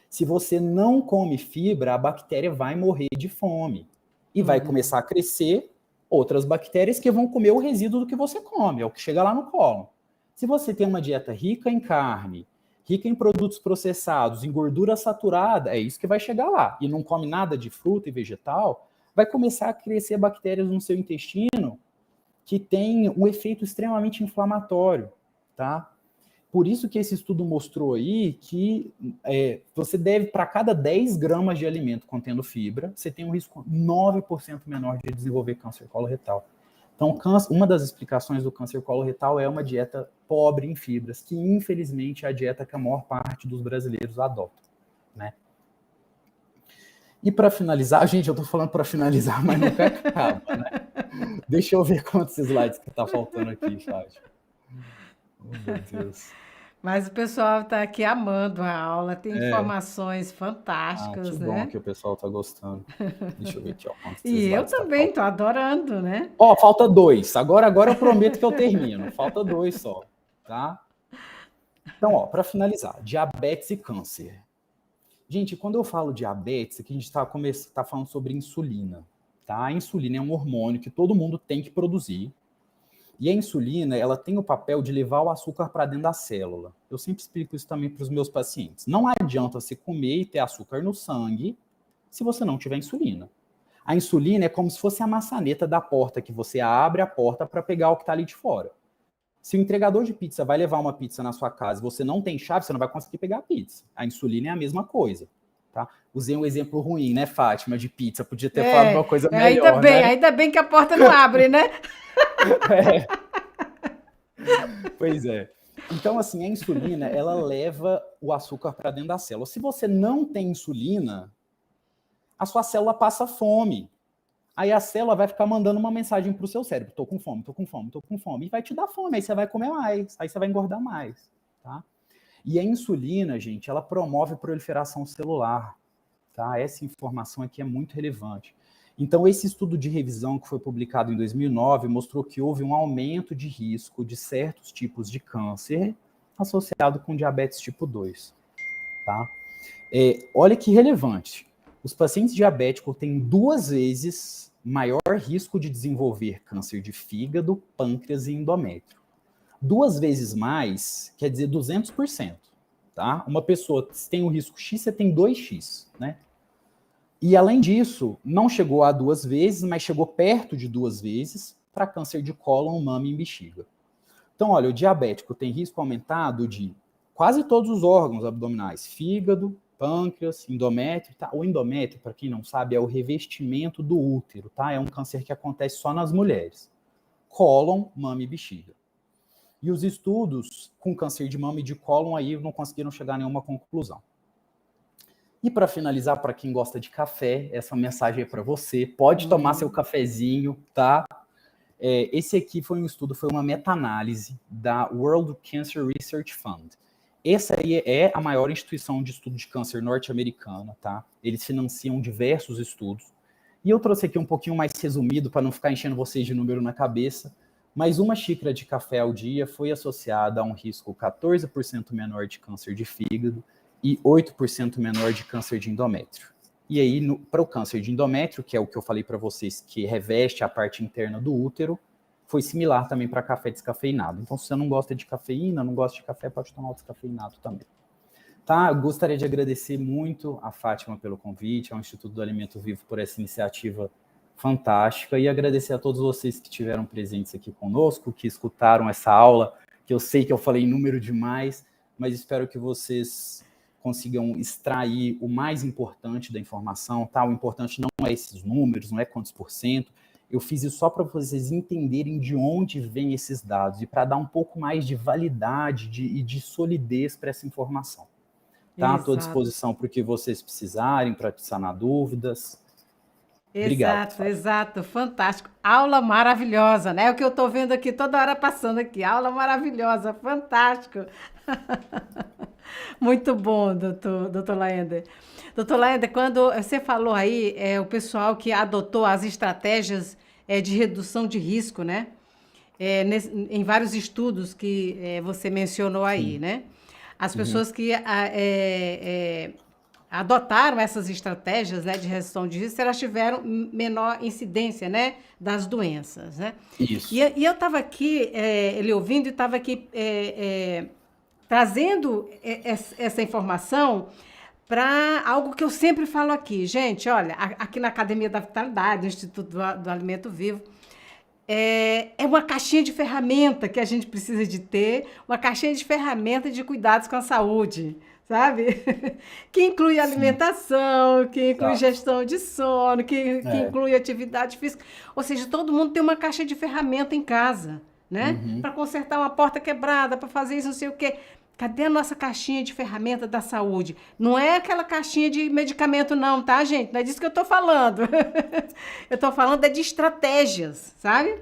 Se você não come fibra, a bactéria vai morrer de fome e vai começar a crescer outras bactérias que vão comer o resíduo do que você come, é o que chega lá no colo. Se você tem uma dieta rica em carne, rica em produtos processados, em gordura saturada, é isso que vai chegar lá. E não come nada de fruta e vegetal, vai começar a crescer bactérias no seu intestino que tem um efeito extremamente inflamatório, tá? Por isso que esse estudo mostrou aí que você deve, para cada 10 gramas de alimento contendo fibra, você tem um risco 9% menor de desenvolver câncer coloretal. Então, uma das explicações do câncer coloretal é uma dieta pobre em fibras, que infelizmente é a dieta que a maior parte dos brasileiros adota, né? E para finalizar, gente, eu estou falando para finalizar, mas nunca acaba, né? Deixa eu ver quantos slides que está faltando aqui, Fátima. Oh, meu Deus. Mas o pessoal está aqui amando a aula, tem informações Que fantásticas, bom né? que o pessoal está gostando. Deixa eu ver aqui, ó, quantos E eu slides está também estou faltando. adorando, né? Ó, falta 2. Agora eu prometo que eu termino. Falta 2 só, tá? Então, ó, para finalizar, diabetes e câncer. Gente, quando eu falo diabetes, aqui a gente tá falando sobre insulina, tá? A insulina é um hormônio que todo mundo tem que produzir. E a insulina, ela tem o papel de levar o açúcar para dentro da célula. Eu sempre explico isso também para os meus pacientes. Não adianta você comer e ter açúcar no sangue se você não tiver insulina. A insulina é como se fosse a maçaneta da porta, que você abre a porta para pegar o que está ali de fora. Se o entregador de pizza vai levar uma pizza na sua casa e você não tem chave, você não vai conseguir pegar a pizza. A insulina é a mesma coisa. Tá? Usei um exemplo ruim, né, Fátima, de pizza. Podia ter falado uma coisa melhor, né? Ainda bem que a porta não abre, né? Pois é. Então, assim, a insulina, ela leva o açúcar para dentro da célula. Se você não tem insulina, a sua célula passa fome. Aí a célula vai ficar mandando uma mensagem para o seu cérebro: tô com fome, tô com fome, tô com fome. E vai te dar fome, aí você vai comer mais, aí você vai engordar mais, tá? E a insulina, gente, ela promove proliferação celular, tá? Essa informação aqui é muito relevante. Então, esse estudo de revisão que foi publicado em 2009 mostrou que houve um aumento de risco de certos tipos de câncer associado com diabetes tipo 2, tá? Olha que relevante. Os pacientes diabéticos têm 2 vezes maior risco de desenvolver câncer de fígado, pâncreas e endométrio. 2 vezes mais quer dizer 200%, tá? Uma pessoa tem o risco X, você tem 2x, né? E, além disso, não chegou a 2 vezes, mas chegou perto de 2 vezes para câncer de cólon, mama e bexiga. Então, olha, o diabético tem risco aumentado de quase todos os órgãos abdominais: fígado, pâncreas, endométrio. Tá? O endométrio, para quem não sabe, é o revestimento do útero, tá? É um câncer que acontece só nas mulheres. Cólon, mama e bexiga. E os estudos com câncer de mama e de cólon aí não conseguiram chegar a nenhuma conclusão. E para finalizar, para quem gosta de café, essa mensagem é para você. Pode tomar seu cafezinho, tá? Esse aqui foi um estudo, foi uma meta-análise da World Cancer Research Fund. Essa aí é a maior instituição de estudo de câncer norte-americana, tá? Eles financiam diversos estudos. E eu trouxe aqui um pouquinho mais resumido, para não ficar enchendo vocês de número na cabeça, mas uma xícara de café ao dia foi associada a um risco 14% menor de câncer de fígado e 8% menor de câncer de endométrio. E aí, para o câncer de endométrio, que é o que eu falei para vocês, que reveste a parte interna do útero, foi similar também para café descafeinado. Então, se você não gosta de cafeína, não gosta de café, pode tomar o descafeinado também. Tá? Eu gostaria de agradecer muito a Fátima pelo convite, ao Instituto do Alimento Vivo por essa iniciativa fantástica, e agradecer a todos vocês que estiveram presentes aqui conosco, que escutaram essa aula, que eu sei que eu falei em número demais, mas espero que vocês consigam extrair o mais importante da informação, tá? O importante não é esses números, não é quantos por cento. Eu fiz isso só para vocês entenderem de onde vêm esses dados e para dar um pouco mais de validade e de solidez para essa informação. tá? À tua Exato. disposição para o que vocês precisarem, para sanar dúvidas. Obrigado, Exato, Fátima. exato, fantástico. Aula maravilhosa, né? O que eu estou vendo aqui toda hora passando aqui. Aula maravilhosa, fantástico. Muito bom, doutor Laender. Doutor Laender, quando você falou aí, o pessoal que adotou as estratégias de redução de risco, né? Em vários estudos que você mencionou aí, Sim. né? As Uhum. pessoas que adotaram essas estratégias, né, de redução de risco, elas tiveram menor incidência, né, das doenças, né? E, Isso. e eu estava aqui, ele ouvindo, e estava aqui trazendo essa informação para algo que eu sempre falo aqui. Gente, olha, aqui na Academia da Vitalidade, no Instituto do Alimento Vivo, é uma caixinha de ferramenta que a gente precisa de ter, uma caixinha de ferramenta de cuidados com a saúde, sabe? Que inclui Sim, alimentação, que inclui exato. gestão de sono, que É. inclui atividade física. Ou seja, todo mundo tem uma caixa de ferramenta em casa, né? Uhum. Para consertar uma porta quebrada, para fazer isso, não sei o quê. Cadê a nossa caixinha de ferramenta da saúde? Não é aquela caixinha de medicamento, não, tá, gente? Não é disso que eu tô falando. Eu tô falando de estratégias, sabe?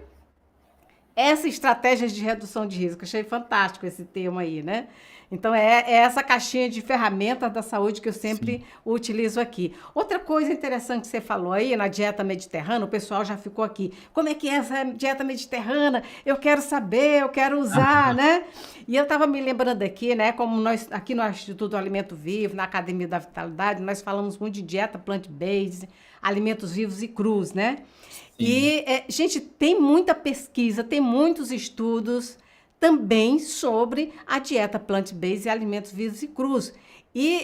Essa estratégia de redução de risco. Achei fantástico esse termo aí, né? Então, é essa caixinha de ferramentas da saúde que eu Sim. sempre utilizo aqui. Outra coisa interessante que você falou aí na dieta mediterrânea, o pessoal já ficou aqui. Como é que é essa dieta mediterrânea? Eu quero saber, eu quero usar, né? E eu estava me lembrando aqui, né? Como nós, aqui no Instituto Alimento Vivo, na Academia da Vitalidade, nós falamos muito de dieta plant-based, alimentos vivos e crus, né? Sim. Gente, tem muita pesquisa, tem muitos estudos também sobre a dieta plant-based e alimentos vivos e crus. Sim.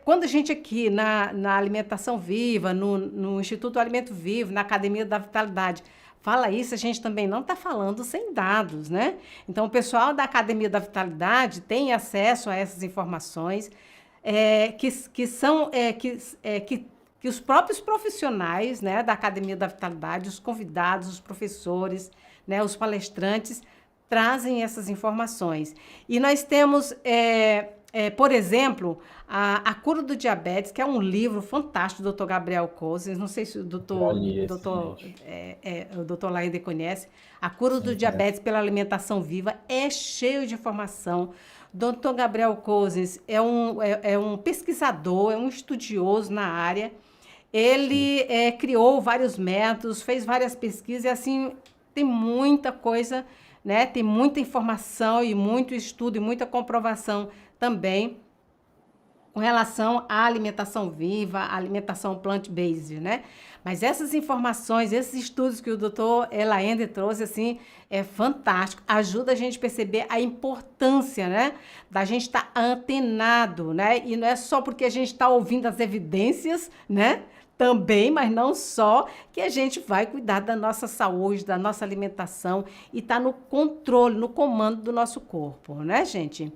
Quando a gente aqui na Alimentação Viva, no Instituto Alimento Vivo, na Academia da Vitalidade, fala isso, a gente também não está falando sem dados, né? Então, o pessoal da Academia da Vitalidade tem acesso a essas informações que são que os próprios profissionais, né, da Academia da Vitalidade, os convidados, os professores, né, os palestrantes, trazem essas informações. E nós temos, por exemplo, a Cura do Diabetes, que é um livro fantástico do Dr. Gabriel Cousens, não sei se Já li esse, gente. o doutor Laide conhece. A Cura do Sim, conheço. Diabetes pela Alimentação Viva é cheio de informação. Dr. Gabriel Cousens é um pesquisador, é um estudioso na área. Sim. Ele criou vários métodos, fez várias pesquisas e assim tem muita coisa, né? Tem muita informação e muito estudo e muita comprovação também com relação à alimentação viva, à alimentação plant-based, né? Mas essas informações, esses estudos que o doutor Elaende trouxe, assim, é fantástico. Ajuda a gente a perceber a importância, né? Da gente estar antenado, né? E não é só porque a gente está ouvindo as evidências, né? Também, mas não só, que a gente vai cuidar da nossa saúde, da nossa alimentação e tá no controle, no comando do nosso corpo, né, gente? Ô,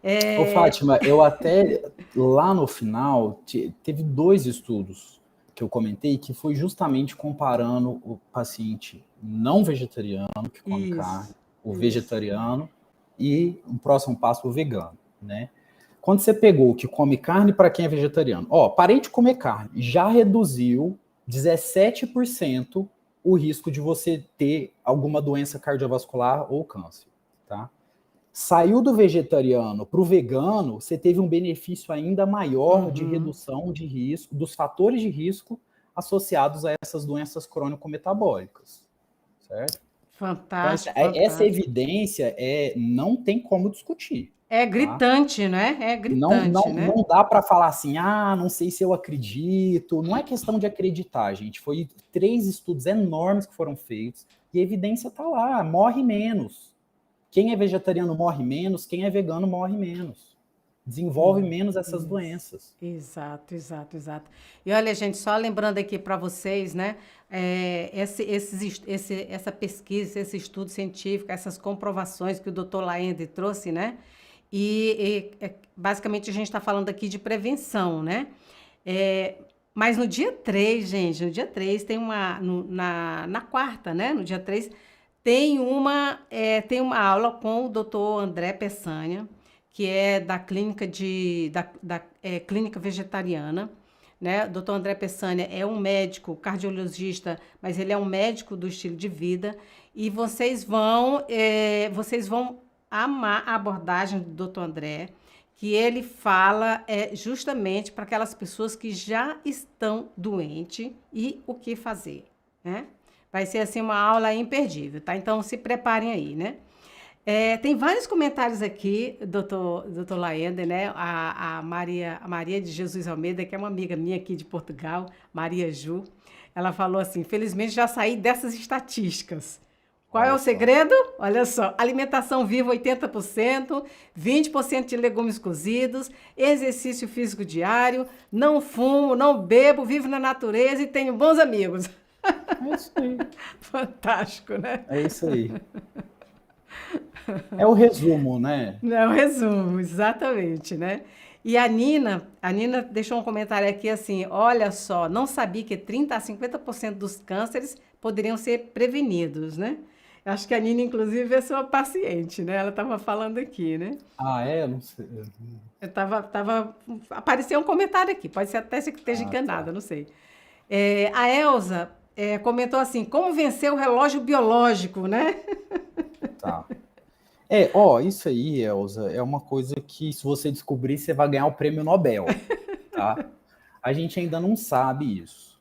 É, Fátima, eu até lá no final teve dois estudos que eu comentei que foi justamente comparando o paciente não vegetariano que come carne, isso, o isso. vegetariano e um próximo passo o vegano, né? Quando você pegou o que come carne para quem é vegetariano, ó, parei de comer carne, já reduziu 17% o risco de você ter alguma doença cardiovascular ou câncer, tá? Saiu do vegetariano para o vegano, você teve um benefício ainda maior de Uhum. redução de risco, dos fatores de risco associados a essas doenças crônico-metabólicas, certo? Então, Fantástico, essa fantástico. evidência não tem como discutir, É tá? gritante, né? É Não, gritante, não, né? não dá para falar assim, não sei se eu acredito. Não é questão de acreditar, gente. Foi 3 estudos enormes que foram feitos e a evidência está lá, morre menos. Quem é vegetariano morre menos, quem é vegano morre menos. Desenvolve menos essas Isso. doenças. Exato, exato, exato. E olha, gente, só lembrando aqui para vocês, né? Essa pesquisa, esse estudo científico, essas comprovações que o doutor Laende trouxe, né? Basicamente a gente está falando aqui de prevenção, né? É, mas no dia 3, gente, no dia 3 tem na quarta, né? No dia 3 tem uma aula com o doutor André Peçanha, que é da clínica clínica vegetariana, né? O Dr. André Peçanha é um médico cardiologista, mas ele é um médico do estilo de vida. E vocês vão amar a abordagem do Dr. André, que ele fala justamente para aquelas pessoas que já estão doentes e o que fazer, né? Vai ser assim uma aula imperdível, tá? Então se preparem aí, né? Tem vários comentários aqui, doutor Laender, né? A Maria de Jesus Almeida, que é uma amiga minha aqui de Portugal, Maria Ju, ela falou assim: felizmente já saí dessas estatísticas. Qual é Olha o só. segredo? Olha só, alimentação viva 80%, 20% de legumes cozidos, exercício físico diário, não fumo, não bebo, vivo na natureza e tenho bons amigos. É isso aí. Fantástico, né? É isso aí. É o resumo, né? É o resumo, exatamente, né? E a Nina deixou um comentário aqui assim: olha só, não sabia que 30 a 50% dos cânceres poderiam ser prevenidos, né? Eu acho que a Nina, inclusive, é sua paciente, né? Ela estava falando aqui, né? Ah, é? Não sei. Apareceu um comentário aqui, pode ser até que esteja Ah, enganada, tá. não sei. A Elza comentou assim: como vencer o relógio biológico, né? Tá. Isso aí, Elza, é uma coisa que se você descobrir, você vai ganhar o prêmio Nobel, tá? A gente ainda não sabe isso.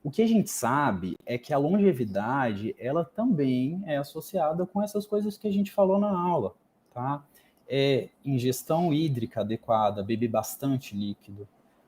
O que a gente sabe é que a longevidade, ela também é associada com essas coisas que a gente falou na aula, tá? Ingestão hídrica adequada, beber bastante líquido,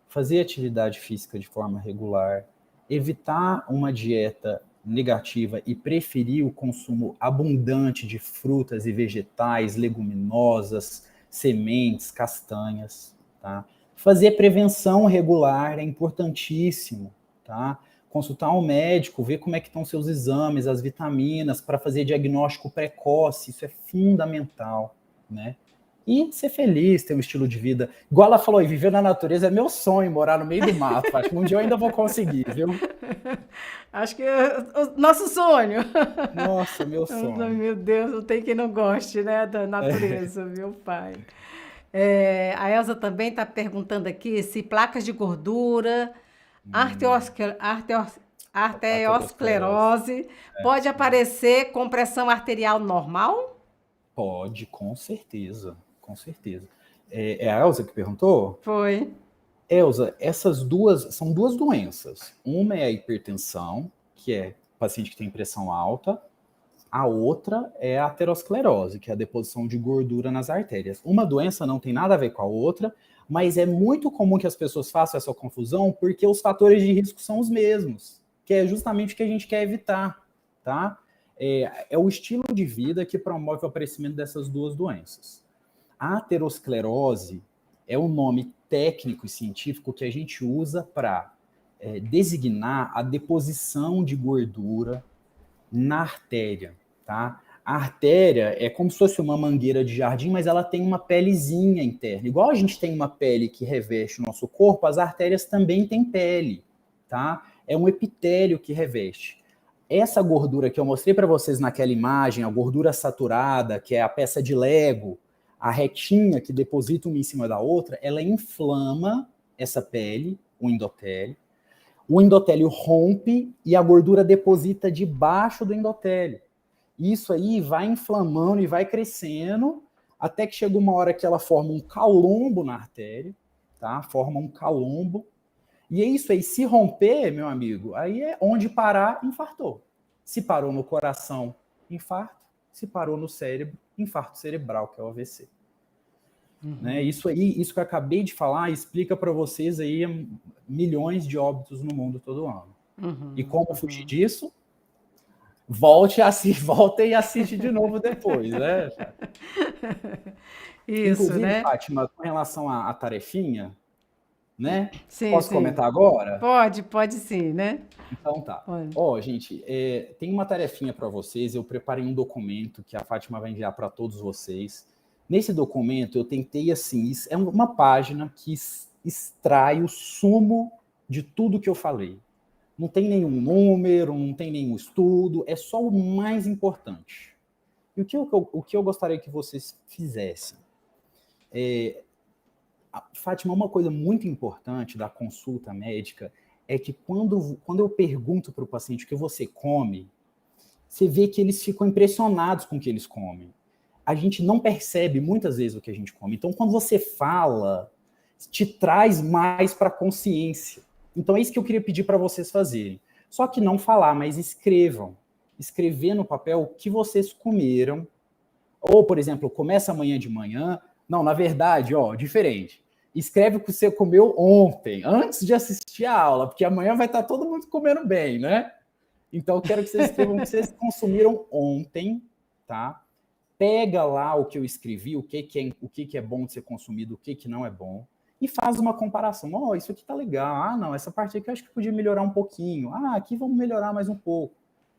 fazer atividade física de forma regular, evitar uma dieta negativa e preferir o consumo abundante de frutas e vegetais, leguminosas, sementes, castanhas, tá? Fazer prevenção regular é importantíssimo, tá? Consultar um médico, ver como é que estão seus exames, as vitaminas, para fazer diagnóstico precoce, isso é fundamental, né? E ser feliz, ter um estilo de vida. Igual ela falou, viver na natureza é meu sonho, morar no meio do mato. Acho que um dia eu ainda vou conseguir, viu? Acho que é o nosso sonho. Nossa, meu sonho. Meu Deus, não tem quem não goste, né, da natureza, meu pai. A Elza também está perguntando aqui se placas de gordura, arterioscler- arterios- Aterosclerose. arteriosclerose pode aparecer com pressão arterial normal? Pode, com certeza, com certeza. É a Elza que perguntou? Foi. Elza, essas duas são duas doenças. Uma é a hipertensão, que é paciente que tem pressão alta. A outra é a aterosclerose, que é a deposição de gordura nas artérias. Uma doença não tem nada a ver com a outra, mas é muito comum que as pessoas façam essa confusão porque os fatores de risco são os mesmos, que é justamente o que a gente quer evitar, tá? É o estilo de vida que promove o aparecimento dessas duas doenças. A aterosclerose é o nome técnico e científico que a gente usa para designar a deposição de gordura na artéria, tá? A artéria é como se fosse uma mangueira de jardim, mas ela tem uma pelezinha interna. Igual a gente tem uma pele que reveste o nosso corpo, as artérias também têm pele, tá? É um epitélio que reveste. Essa gordura que eu mostrei para vocês naquela imagem, a gordura saturada, que é a peça de Lego, a retinha que deposita uma em cima da outra, ela inflama essa pele, o endotélio rompe e a gordura deposita debaixo do endotélio. Isso aí vai inflamando e vai crescendo até que chega uma hora que ela forma um calombo na artéria, tá? Forma um calombo. E é isso aí, se romper, meu amigo, aí é onde parar, infartou. Se parou no coração, infarto. Se parou no cérebro, infarto cerebral, que é o AVC. Né? Isso aí, isso que eu acabei de falar, explica para vocês aí milhões de óbitos no mundo todo ano. E como fugir disso? Volta e assiste de novo depois, né? Isso, Inclusive, né? Fátima, com relação à tarefinha, né? Sim, Posso sim. comentar agora? Pode sim, né? Então tá. Pode. Gente, tem uma tarefinha para vocês. Eu preparei um documento que a Fátima vai enviar para todos vocês. Nesse documento, eu tentei, assim, é uma página que extrai o sumo de tudo que eu falei. Não tem nenhum número, não tem nenhum estudo, é só o mais importante. E o que eu gostaria que vocês fizessem? Fátima, uma coisa muito importante da consulta médica é que quando eu pergunto para o paciente o que você come, você vê que eles ficam impressionados com o que eles comem. A gente não percebe muitas vezes o que a gente come. Então, quando você fala, te traz mais para a consciência. Então, é isso que eu queria pedir para vocês fazerem. Só que não falar, mas escrevam. Escrever no papel o que vocês comeram. Ou, por exemplo, começa amanhã de manhã. Não, na verdade, diferente. Escreve o que você comeu ontem, antes de assistir a aula, porque amanhã vai estar todo mundo comendo bem, né? Então, eu quero que vocês escrevam o que vocês consumiram ontem, tá? Pega lá o que eu escrevi, o que é bom de ser consumido, o que não é bom, e faz uma comparação. Isso aqui tá legal. Ah, não, essa parte aqui eu acho que podia melhorar um pouquinho. Ah, aqui vamos melhorar mais um pouco.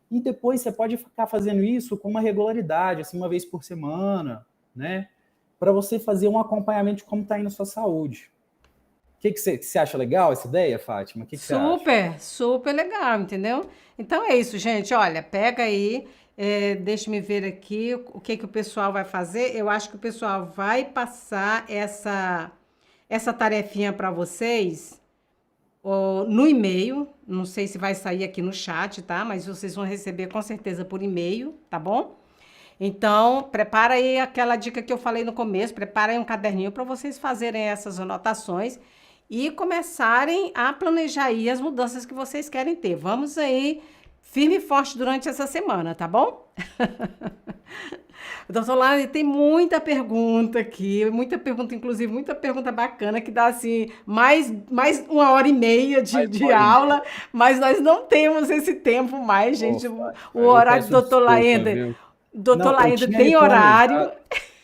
E depois você pode ficar fazendo isso com uma regularidade, assim, uma vez por semana, né? Para você fazer um acompanhamento de como está indo a sua saúde. O que você acha legal essa ideia, Fátima? O que você acha? Super legal, entendeu? Então é isso, gente. Olha, pega aí, deixa-me ver aqui o que o pessoal vai fazer. Eu acho que o pessoal vai passar essa tarefinha para vocês no e-mail. Não sei se vai sair aqui no chat, tá? Mas vocês vão receber com certeza por e-mail, tá bom? Então, prepara aí aquela dica que eu falei no começo, prepara aí um caderninho para vocês fazerem essas anotações e começarem a planejar aí as mudanças que vocês querem ter. Vamos aí firme e forte durante essa semana, tá bom? Doutor Lani, tem muita pergunta aqui, inclusive muita pergunta bacana, que dá assim, mais 1h30 de aula, mas nós não temos esse tempo mais, gente. O horário do doutor Laender. Doutor Laender tem horário.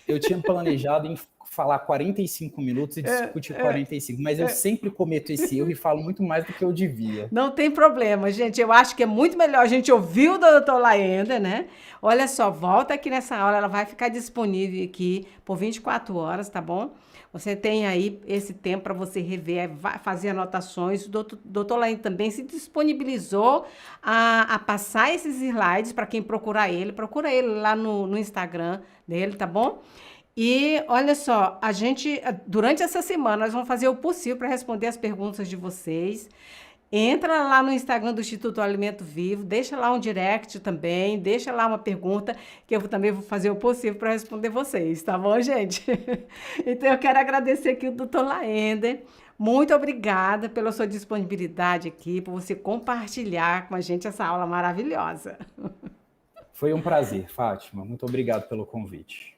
Eu tinha planejado em falar 45 minutos e discutir 45, mas eu sempre cometo esse erro e falo muito mais do que eu devia. Não tem problema, gente. Eu acho que é muito melhor a gente ouvir o doutor Laender, né? Olha só, volta aqui nessa aula, ela vai ficar disponível aqui por 24 horas, tá bom? Você tem aí esse tempo para você rever, fazer anotações. O doutor Laender também se disponibilizou a passar esses slides para quem procurar ele. Procura ele lá no Instagram dele, tá bom? E olha só, durante essa semana, nós vamos fazer o possível para responder as perguntas de vocês. Entra lá no Instagram do Instituto Alimento Vivo, deixa lá um direct também, deixa lá uma pergunta, que eu também vou fazer o possível para responder vocês, tá bom, gente? Então, eu quero agradecer aqui o doutor Laender. Muito obrigada pela sua disponibilidade aqui, por você compartilhar com a gente essa aula maravilhosa. Foi um prazer, Fátima. Muito obrigado pelo convite.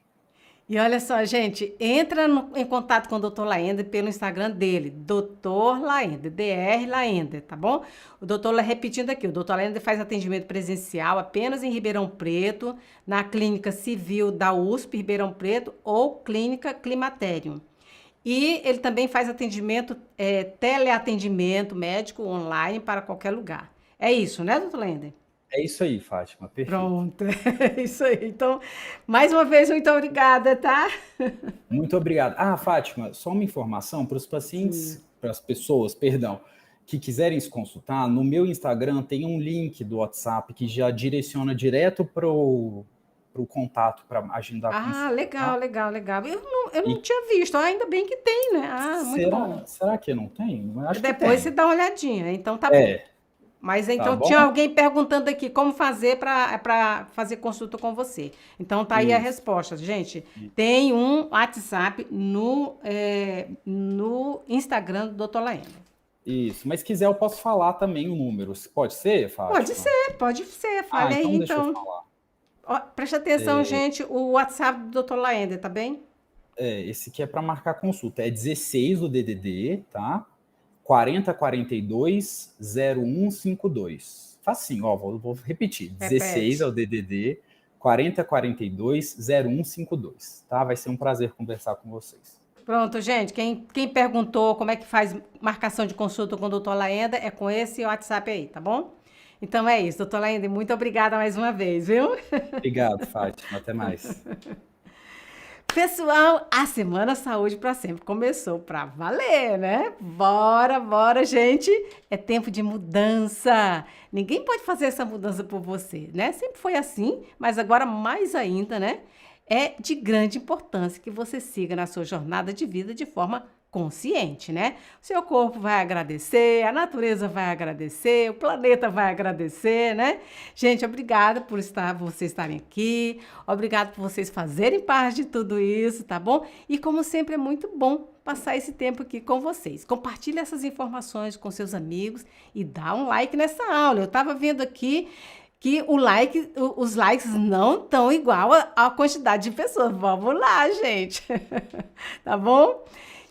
E olha só, gente, entra em contato com o Dr. Laender pelo Instagram dele, Dr. Laender, Dr. Laender, tá bom? O doutor, repetindo aqui, o Dr. Laender faz atendimento presencial apenas em Ribeirão Preto, na Clínica Civil da USP, Ribeirão Preto, ou Clínica Climatério. E ele também faz teleatendimento médico online para qualquer lugar. É isso, né, Dr. Laender? É isso aí, Fátima, perfeito. Pronto, é isso aí. Então, mais uma vez, muito obrigada, tá? Muito obrigado. Ah, Fátima, só uma informação para os pacientes, para as pessoas, perdão, que quiserem se consultar, no meu Instagram tem um link do WhatsApp que já direciona direto para o contato, para agendar consulta. Ah, legal. Eu não tinha visto, ainda bem que tem, né? Ah, muito bom. Será que não tem? Eu acho Depois que você dá uma olhadinha, então tá bom. bom. Mas então Tá tinha alguém perguntando aqui como fazer para fazer consulta com você. Então tá aí a resposta, gente. Tem um WhatsApp no Instagram do Dr. Laender. Isso, mas se quiser eu posso falar também o número. Pode ser, Fátima? Pode ser. Fale aí, Deixa eu falar. Ó, presta atenção, gente, o WhatsApp do Dr. Laender, tá bem? Esse aqui é para marcar consulta. É 16 do DDD, tá? 4042 0152. Facinho, ó, vou repetir. 16 é o DDD, 4042 0152, tá? Vai ser um prazer conversar com vocês. Pronto, gente, quem perguntou como é que faz marcação de consulta com o Dr. Laender é com esse WhatsApp aí, tá bom? Então é isso, Dr. Laender, muito obrigada mais uma vez, viu? Obrigado, Fátima, até mais. Pessoal, a Semana Saúde para Sempre começou para valer, né? Bora, gente! É tempo de mudança. Ninguém pode fazer essa mudança por você, né? Sempre foi assim, mas agora mais ainda, né? é de grande importância que você siga na sua jornada de vida de forma consciente, né? O seu corpo vai agradecer, a natureza vai agradecer, o planeta vai agradecer, né? Gente, obrigada por vocês estarem aqui, obrigada por vocês fazerem parte de tudo isso, tá bom? E como sempre é muito bom passar esse tempo aqui com vocês. Compartilhe essas informações com seus amigos e dá um like nessa aula. Eu estava vendo aqui que os likes não estão igual à quantidade de pessoas. Vamos lá, gente. Tá bom?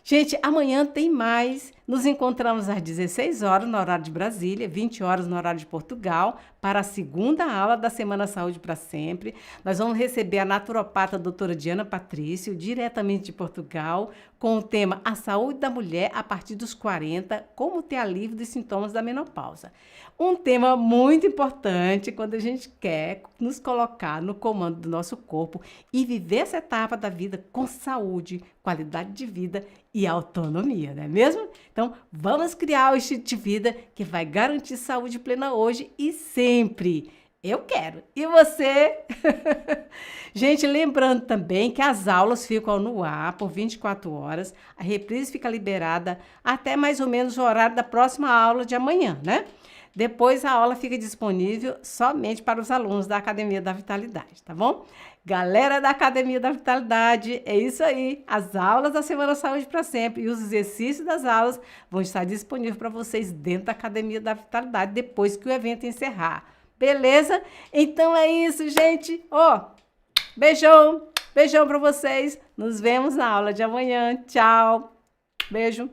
Gente, amanhã tem mais. Nos encontramos às 16 horas no horário de Brasília, 20 horas no horário de Portugal, para a segunda aula da Semana Saúde para Sempre. Nós vamos receber a naturopata doutora Diana Patrício, diretamente de Portugal, com o tema A Saúde da Mulher a partir dos 40, como ter alívio dos sintomas da menopausa. Um tema muito importante quando a gente quer nos colocar no comando do nosso corpo e viver essa etapa da vida com saúde, qualidade de vida e autonomia, não é mesmo? Então, vamos criar o estilo de vida que vai garantir saúde plena hoje e sempre. Eu quero. E você? Gente, lembrando também que as aulas ficam no ar por 24 horas. A reprise fica liberada até mais ou menos o horário da próxima aula de amanhã, né? Depois a aula fica disponível somente para os alunos da Academia da Vitalidade, tá bom? Galera da Academia da Vitalidade, é isso aí. As aulas da Semana Saúde para Sempre e os exercícios das aulas vão estar disponíveis para vocês dentro da Academia da Vitalidade depois que o evento encerrar. Beleza? Então é isso, gente. Beijão. Beijão para vocês. Nos vemos na aula de amanhã. Tchau. Beijo.